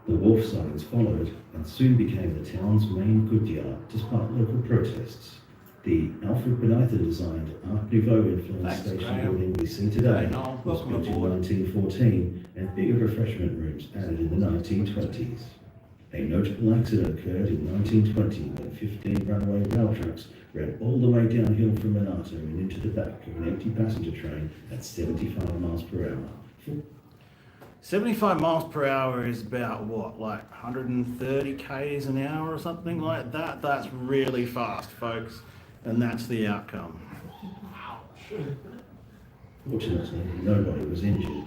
The wharf sidings followed and soon became the town's main goods yard despite local protests. The Alfred Benitha designed Art Nouveau influenced station Graham. building we see today Noel. was Welcome built in aboard. 1914 and bigger refreshment rooms added in the 1920s. A notable accident occurred in 1920 when 15 runaway rail trucks ran all the way downhill from Monarto and into the back of an empty passenger train at 75 miles per hour. 75 miles per hour is about what, like 130 k's an hour or something like that? That's really fast, folks, and that's the outcome. Fortunately, nobody was injured.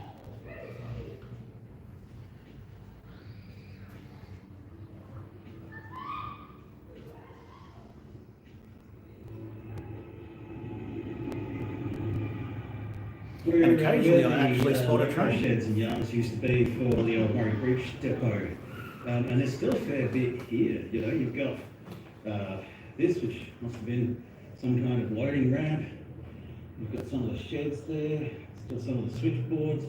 And occasionally I actually spot a train. Sheds and yards used to be for the old Murray Bridge depot. And there's still a fair bit here. You know, you've got this, which must have been some kind of loading ramp. You've got some of the sheds there, still some of the switchboards.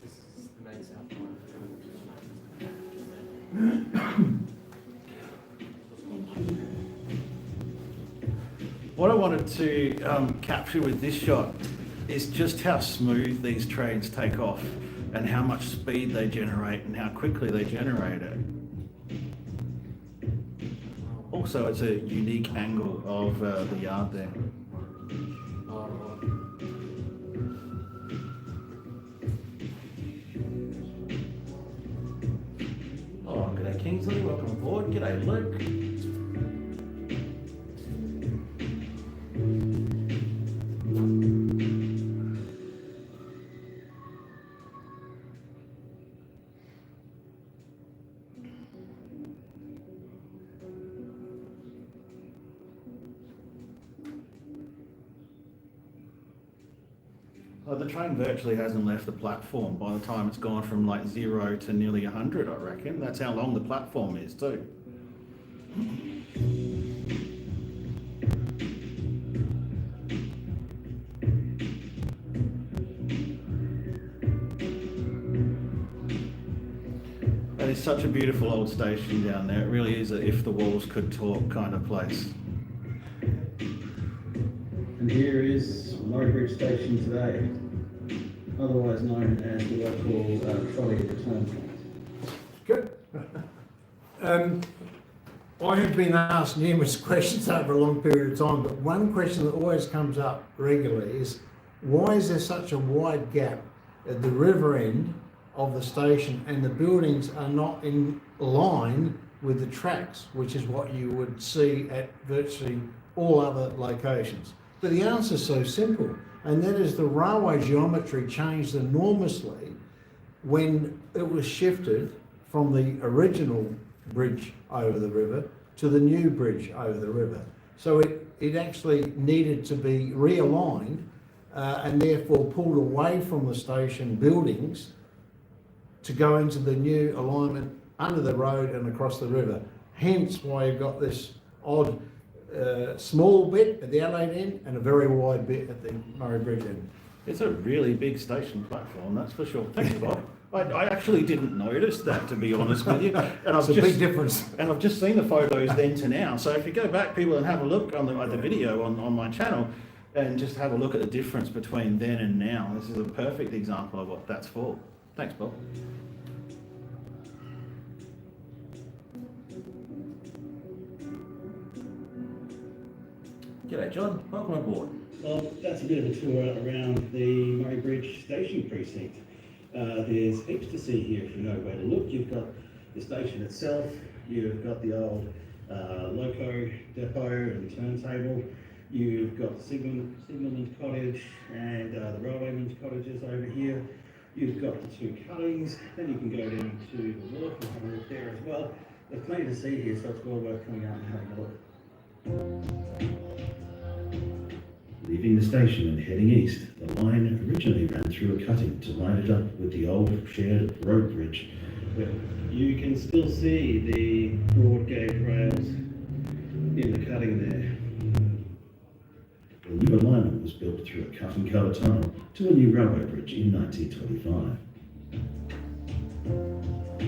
This is the main south line. What I wanted to capture with this shot is just how smooth these trains take off and how much speed they generate and how quickly they generate it. Also, it's a unique angle of the yard there. Oh, g'day Kingsley, welcome aboard. G'day Luke. Well, the train virtually hasn't left the platform by the time it's gone from like 0 to nearly 100, I reckon. That's how long the platform is too. That is such a beautiful old station down there. It really is a if the walls could talk kind of place. And here is Murray Bridge Station today, otherwise known as the local trolley return point. Good. I have been asked numerous questions over a long period of time, but one question that always comes up regularly is, why is there such a wide gap at the river end of the station and the buildings are not in line with the tracks, which is what you would see at virtually all other locations? But the answer is so simple, and that is the railway geometry changed enormously when it was shifted from the original bridge over the river to the new bridge over the river. So it actually needed to be realigned and therefore pulled away from the station buildings to go into the new alignment under the road and across the river. Hence why you've got this odd small bit at the Adelaide end and a very wide bit at the Murray Bridge end. It's a really big station platform, that's for sure. Thank you, Bob. I actually didn't notice that, to be honest with you. And It's a big difference. And I've just seen the photos then to now. So if you go back, people, and have a look on the video on my channel, and just have a look at the difference between then and now. This is a perfect example of what that's for. Thanks, Bob. G'day, John. Welcome aboard. Well, that's a bit of a tour around the Murray Bridge Station precinct. There's heaps to see here if you know where to look. You've got the station itself, you've got the old loco depot and turntable, you've got the signalman's cottage and the railwayman's cottages over here. You've got the two cuttings, then you can go down to the wharf and have a look there as well. There's plenty to see here, so it's well worth coming out and having a look. Leaving the station and heading east, the line originally ran through a cutting to line it up with the old shared road bridge. You can still see the broad gauge rails in the cutting there. The new alignment was built through a cut and cover tunnel to a new railway bridge in 1925.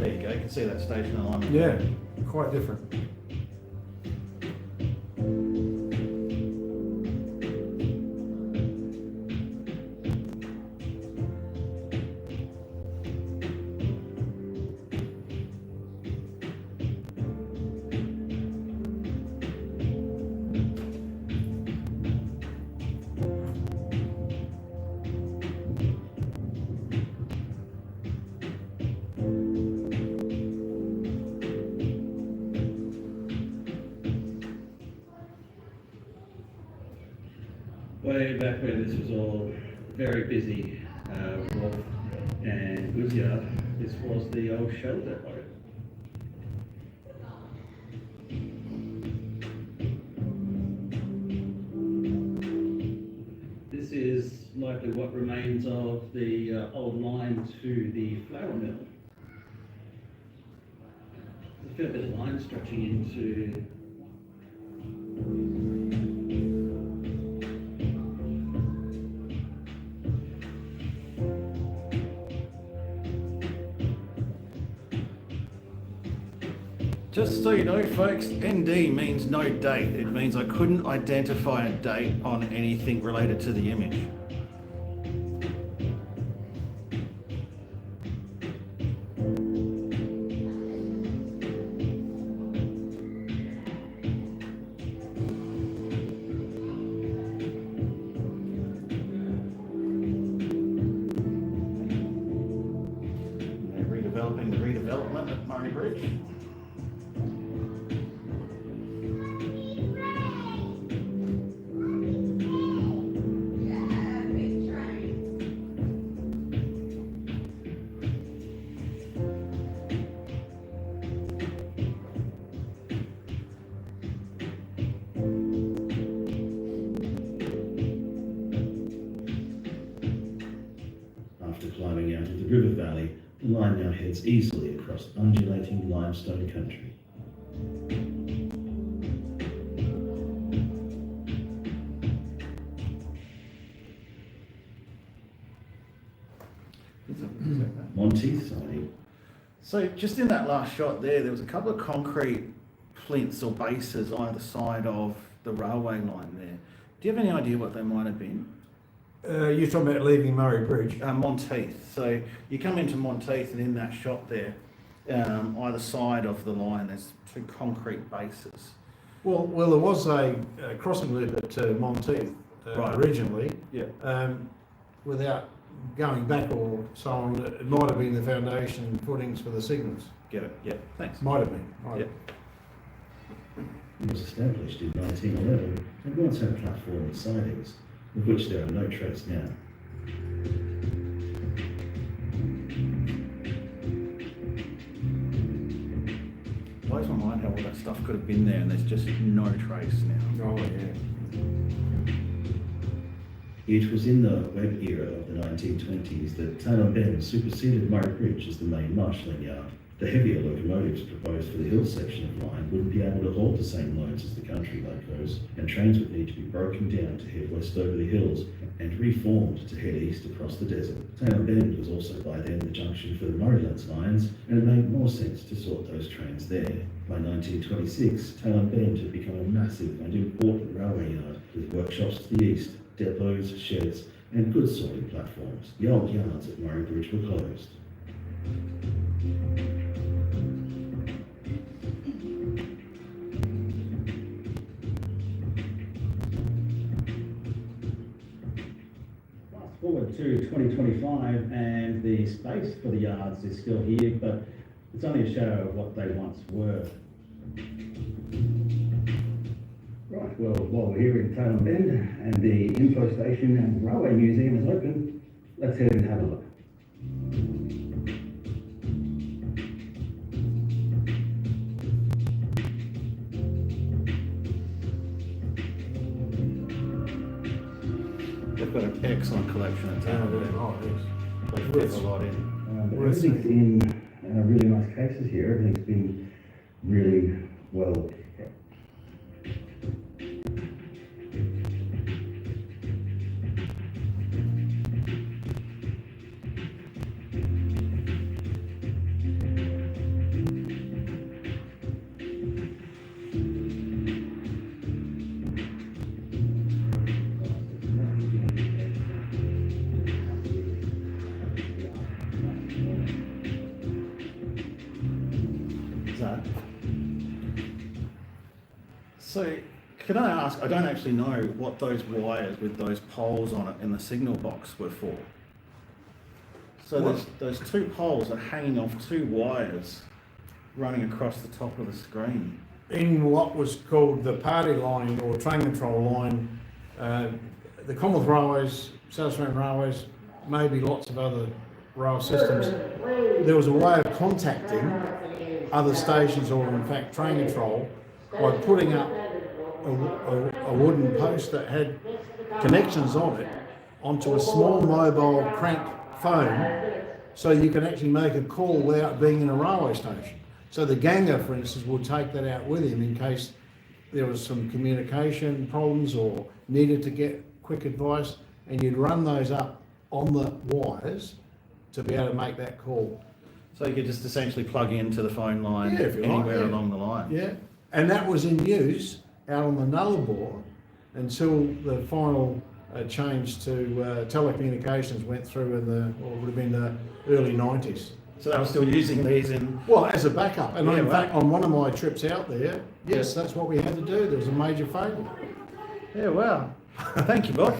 There you go, you can see that station alignment. Yeah, quite different. Way back when this was all very busy wharf and goods yard, this was the old shell depot. This is likely what remains of the old line to the flour mill. There's a fair bit of line stretching into Just so you know, folks, ND means no date. It means I couldn't identify a date on anything related to the image. They're redeveloping the redevelopment at Murray Bridge. line now heads easily across undulating limestone country. Monteith siding. So just in that last shot there was a couple of concrete plinths or bases either side of the railway line there. Do you have any idea what they might have been? You're talking about leaving Murray Bridge? Monteith. So you come into Monteith and in that shot there, either side of the line, there's two concrete bases. Well, there was a crossing loop at Monteith Right. originally. Yeah. Without going back or so on, it might have been the foundation footings for the signals. Get it? Yeah. Thanks. Might have been. Yeah. It was established in 1911 and once had platform and sidings, of which there are no trace now. Blows my mind how all that stuff could have been there and there's just no trace now. Oh, yeah. It was in the web era of the 1920s that Taylor Bend superseded Murray Bridge as the main marshalling yard. The heavier locomotives proposed for the hill section of line wouldn't be able to hold the same loads as the country locos, and trains would need to be broken down to head west over the hills and reformed to head east across the desert. Taylor Bend was also by then the junction for the Murraylands lines, and it made more sense to sort those trains there. By 1926, Taylor Bend had become a massive and important railway yard with workshops to the east, depots, sheds, and goods sorting platforms. The old yards at Murray Bridge were closed. Fast forward to 2025 and the space for the yards is still here, but it's only a shadow of what they once were. Right, well, while we're here in Taylor Bend and the info station and railway museum is open, let's head and have a look. They've got an excellent collection at Taylor Bend. Oh, yes. They fit a lot in. But everything's in really nice cases here. Everything's been really well kept. So, can I ask, I don't actually know what those wires with those poles on it in the signal box were for. So there's those two poles are hanging off two wires running across the top of the screen. In what was called the party line or train control line, the Commonwealth Railways, South Australian Railways, maybe lots of other rail systems, there was a way of contacting other stations or in fact train control by putting up a wooden post that had connections on it onto a small mobile crank phone, so you can actually make a call without being in a railway station. So the ganger, for instance, would take that out with him in case there was some communication problems or needed to get quick advice, and you'd run those up on the wires to be able to make that call. So you could just essentially plug into the phone line Yeah, if you like, anywhere yeah. along the line. Yeah, and that was in use out on the Nullarbor until the final change to telecommunications went through in the, or would have been the early 90s. So they were still using these in... Well, as a backup, and Yeah, in right. fact, on one of my trips out there, yes, that's what we had to do. There was a major failure. Yeah, wow. Thank you, Bob.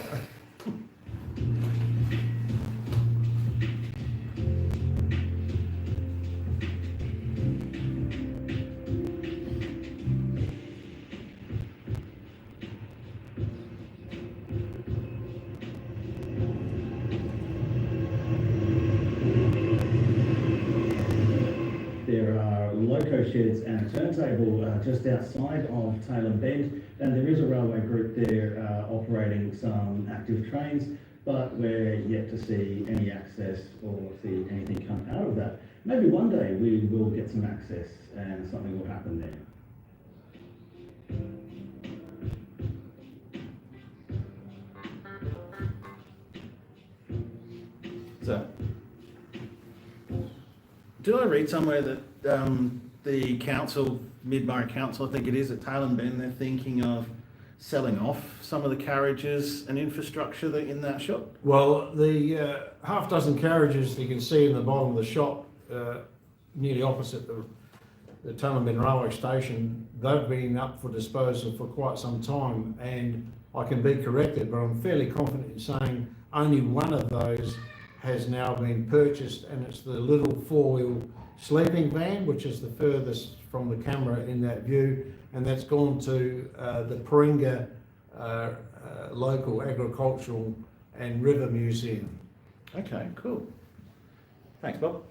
There are loco sheds and a turntable just outside of Taylor Bend, and there is a railway group there operating some active trains. but we're yet to see any access or see anything come out of that. Maybe one day we will get some access and something will happen there. So, did I read somewhere that the council, Mid-Murray Council, I think it is, at Tail and Bend, they're thinking of selling off some of the carriages and infrastructure that in that shop? Well, the half dozen carriages you can see in the bottom of the shop, nearly opposite the Tail and Bend railway station, they've been up for disposal for quite some time, and I can be corrected, but I'm fairly confident in saying only one of those has now been purchased, and it's the little four-wheel sleeping van, which is the furthest from the camera in that view, and that's gone to the Paringa local agricultural and river museum. Okay, cool. Thanks, Bob.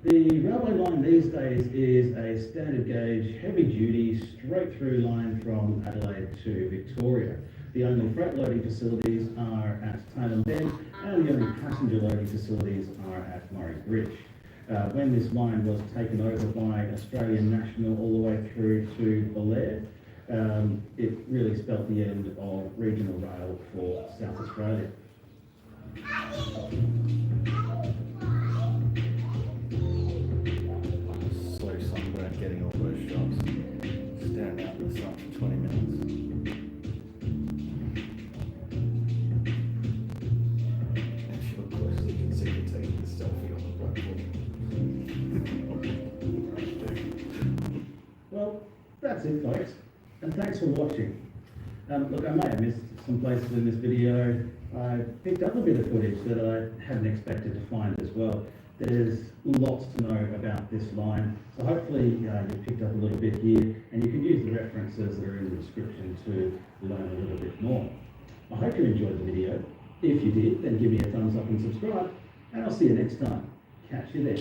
The railway line these days is a standard gauge, heavy duty, straight through line from Adelaide to Victoria. The only freight loading facilities are at Tail and Bend, and the only passenger loading facilities are at Murray Bridge. When this line was taken over by Australian National all the way through to Adelaide, it really spelt the end of regional rail for South Australia. So sunburnt getting all those shots, staring out in the sun for 20 minutes. If you look closely, you can see me taking the selfie on the platform. Well, that's it, folks, and thanks for watching. Look, I may have missed some places in this video. I picked up a bit of footage that I hadn't expected to find as well. There's lots to know about this line, so hopefully you've picked up a little bit here, and you can use the references that are in the description to learn a little bit more. I hope you enjoyed the video. If you did, then give me a thumbs up and subscribe, and I'll see you next time. Catch you there.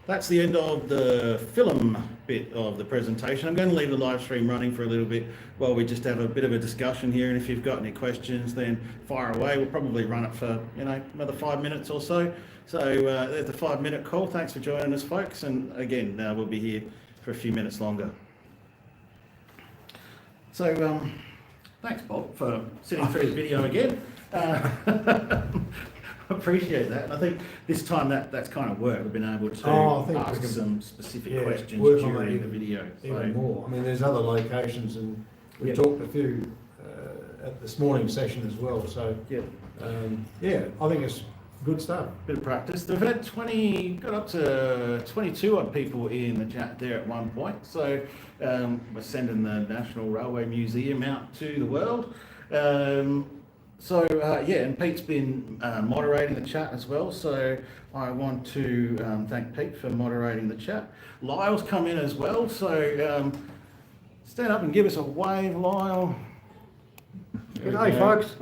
That's the end of the film bit of the presentation. I'm going to leave the live stream running for a little bit while we just have a bit of a discussion here, and if you've got any questions then fire away. We'll probably run it for another 5 minutes or so. So there's the 5-minute call. Thanks for joining us, folks, and again we'll be here for a few minutes longer. So thanks, Bob, for sitting through the video again. Appreciate that, and I think this time that's kind of worked. We've been able to ask some specific questions during the video. Even more. I mean, there's other locations, and we talked a few at this morning's session as well. So I think it's good stuff. Bit of practice. We've had got up to 22 odd people in the chat there at one point. So we're sending the National Railway Museum out to the world. And Pete's been moderating the chat as well, so I want to thank Pete for moderating the chat. Lyle's come in as well, so stand up and give us a wave, Lyle. G'day, folks.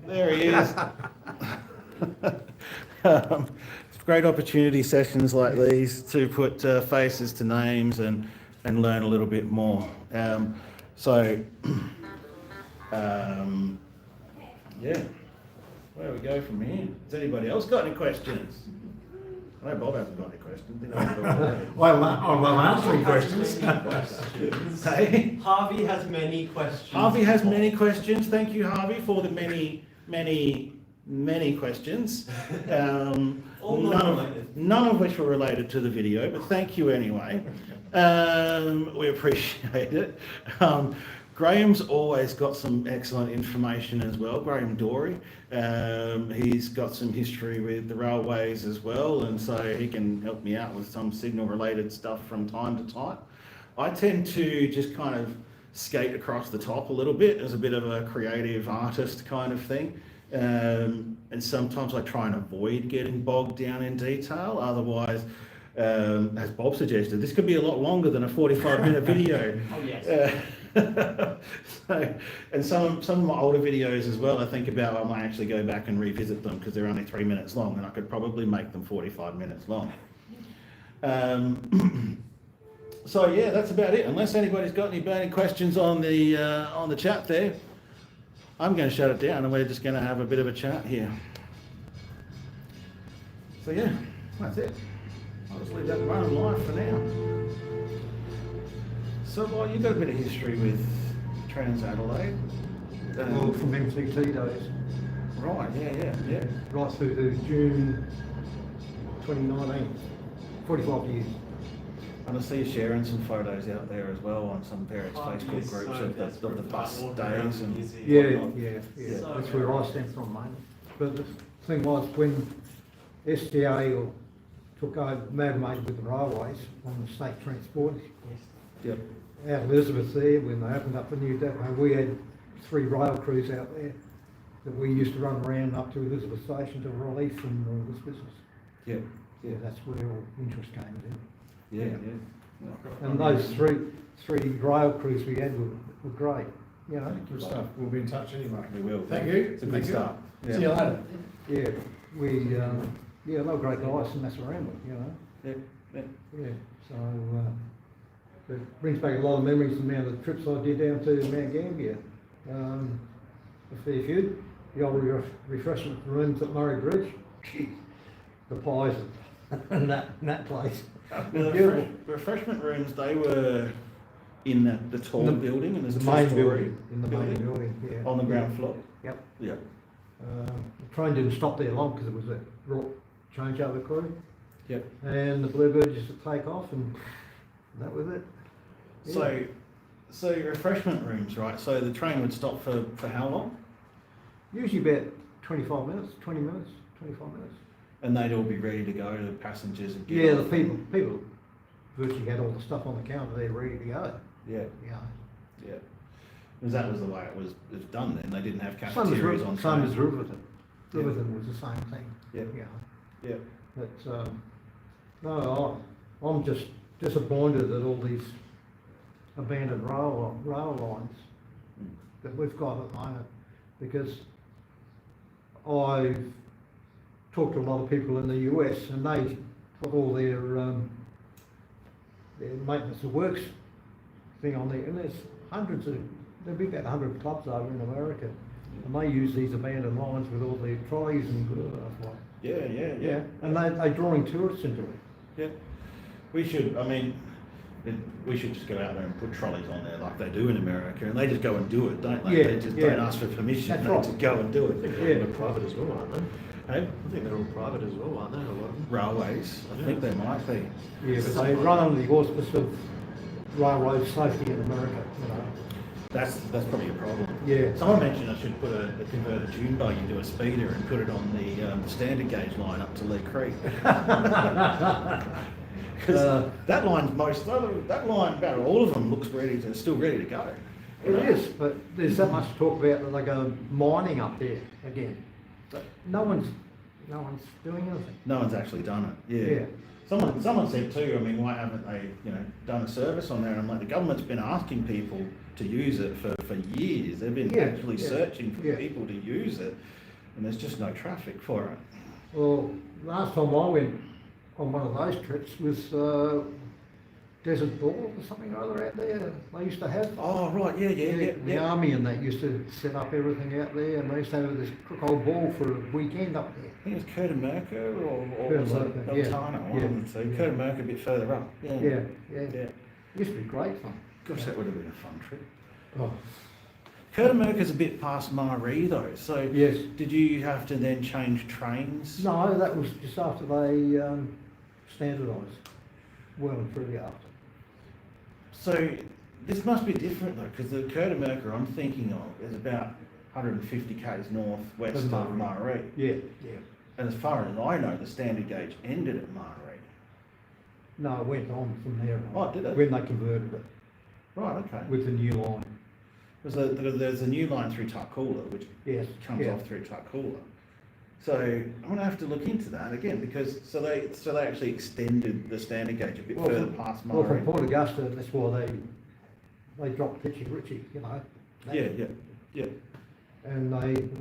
There he is. It's great opportunity sessions like these to put faces to names and learn a little bit more. Where we go from here? Has anybody else got any questions? I know Bob hasn't got any questions. Well, I'm answering questions. Hey? Harvey has many questions. Harvey has many questions. Thank you, Harvey, for the many questions. None of which were related to the video, but thank you anyway. We appreciate it. Graham's always got some excellent information as well. Graham Dorey, he's got some history with the railways as well, and so he can help me out with some signal related stuff from time to time. I tend to just kind of skate across the top a little bit as a bit of a creative artist kind of thing. And sometimes I try and avoid getting bogged down in detail. Otherwise, as Bob suggested, this could be a lot longer than a 45-minute video. Oh, yes. So, and some of my older videos as well, I think about I might actually go back and revisit them because they're only 3 minutes long, and I could probably make them 45 minutes long. So yeah, that's about it. Unless anybody's got any burning questions on the chat there, I'm going to shut it down and we're just going to have a bit of a chat here. So yeah, that's it. I'll just leave that running live for now. So, well, you've got a bit of history with Trans Adelaide. Well, from MCT days, Right, yeah. right through to June 2019, 45 years. And I see you sharing some photos out there as well on some various Facebook yes, groups so of that's the where bus I walk around days and New Yeah, whatnot. yeah. So, That's where I stand from, mate. But the thing was, when STA took over, amalgamated with the railways on the state transport, Yep. out of Elizabeth there, when they opened up the new depot, we had 3 rail crews out there that we used to run around up to Elizabeth Station to release and all this business. Yep. Yeah, that's where all interest came in. Yeah. And those three rail crews we had were great, you know. Good stuff. We'll be in touch anyway. We will. Thank you. It's a good Thank you. start. Yeah. See you later. Yeah, they were great guys to mess around with, you know. Yeah. Yeah, so it brings back a lot of memories of the amount of trips I did down to Mount Gambier. A fair few. The old refreshment rooms at Murray Bridge. The pies and that place. Well, the refreshment rooms, they were in the tall building, and there's a The main two-story building, in the main building, yeah. on the ground floor. Yep. Yeah. The train didn't stop there long because it was a changeover crew. Yep. And the Bluebird used to take off and that was it. Yeah. So refreshment rooms, right? So the train would stop for how long? Usually about 25 minutes, 20 minutes, 25 minutes. And they'd all be ready to go, the passengers and get Yeah, the off. people virtually had all the stuff on the counter there ready to go. Yeah, Yeah. yeah. Because that was the way it was done then. They didn't have Same cafeterias on trains. as Riverton. Yeah. Riverton was the same thing. Yeah. Yeah. Yeah. But, no, I'm just disappointed at all these abandoned rail lines that we've got at the moment, because I've talked to a lot of people in the US and they put all their maintenance of works thing on there, and there's there'll be about 100 clubs over in America, and they use these abandoned lines with all their trolleys and stuff like. Yeah. And they're drawing tourists into it. Yeah. We should just go out there and put trolleys on there like they do in America, and they just go and do it, don't they? Yeah, They just yeah. don't ask for permission. That's They right. just go and do I think it. they're all private as well, aren't they? Hey, I think they're all private as well, aren't they? A lot of them? railways, I think they might be. Yeah, but they run under the auspice of railroad safety in America, you know. That's probably a problem. Yeah. Someone mentioned I should put a converted dune buggy into a speeder and put it on the standard gauge line up to Lee Creek. Because that line, about all of them looks still ready to go. It is, but there's so much talk about that they go mining up there again. But no one's doing anything. No one's actually done it. Yeah. Yeah. Someone said too, I mean, why haven't they, done a service on there? And I'm like, the government's been asking people to use it for years. They've been actually searching for people to use it, and there's just no traffic for it. Well, last time I went on one of those trips was Desert Ball or something or other out there. They used to have. Oh, right, yeah. The army and that used to set up everything out there, and they used to have this crook old ball for a weekend up there. I think it was Kurtamerka or was Kurtamerka, it yeah. Eltana, one of the two. Yeah. Kurtamerka a bit further up. Yeah. Yeah. Used to be great fun. Gosh, that would have been a fun trip. Oh, Kurtamerka's a bit past Maree though, so yes. did you have to then change trains? No, that was just after they standardised. Well and truly after. So this must be different though, because the Kurtamerka I'm thinking of is about 150 k's northwest of Maree. Yeah. And as far as I know, the standard gauge ended at Maree. No, it went on from there on. Oh, did it? When they converted it Right, okay. with the new line. Because there's a new line through Tarcoola, which Yes, comes yeah. off through Tarcoola. So I'm going to have to look into that again, because so they actually extended the standard gauge a bit further past Well, from Murray. Port Augusta, that's why they dropped Pitchy Richie, you know. Yeah. And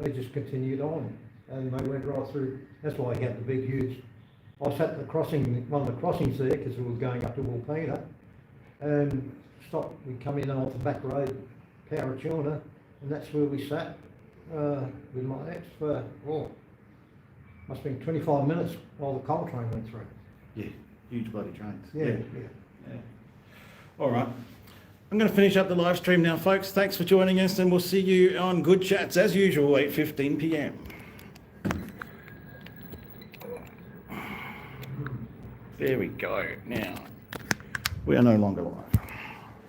they just continued on, and they went right through. That's why they had the big, huge. I sat at the crossing, one of the crossings there, because we were going up to Wilpena, and stopped. We come in off the back road, Powratuna, and that's where we sat with my ex for must have been 25 minutes while the coal train went through. Yeah, huge bloody trains. Yeah. All right. I'm going to finish up the live stream now, folks. Thanks for joining us, and we'll see you on Good Chats as usual, 8:15 p.m. There we go. Now, we are no longer live.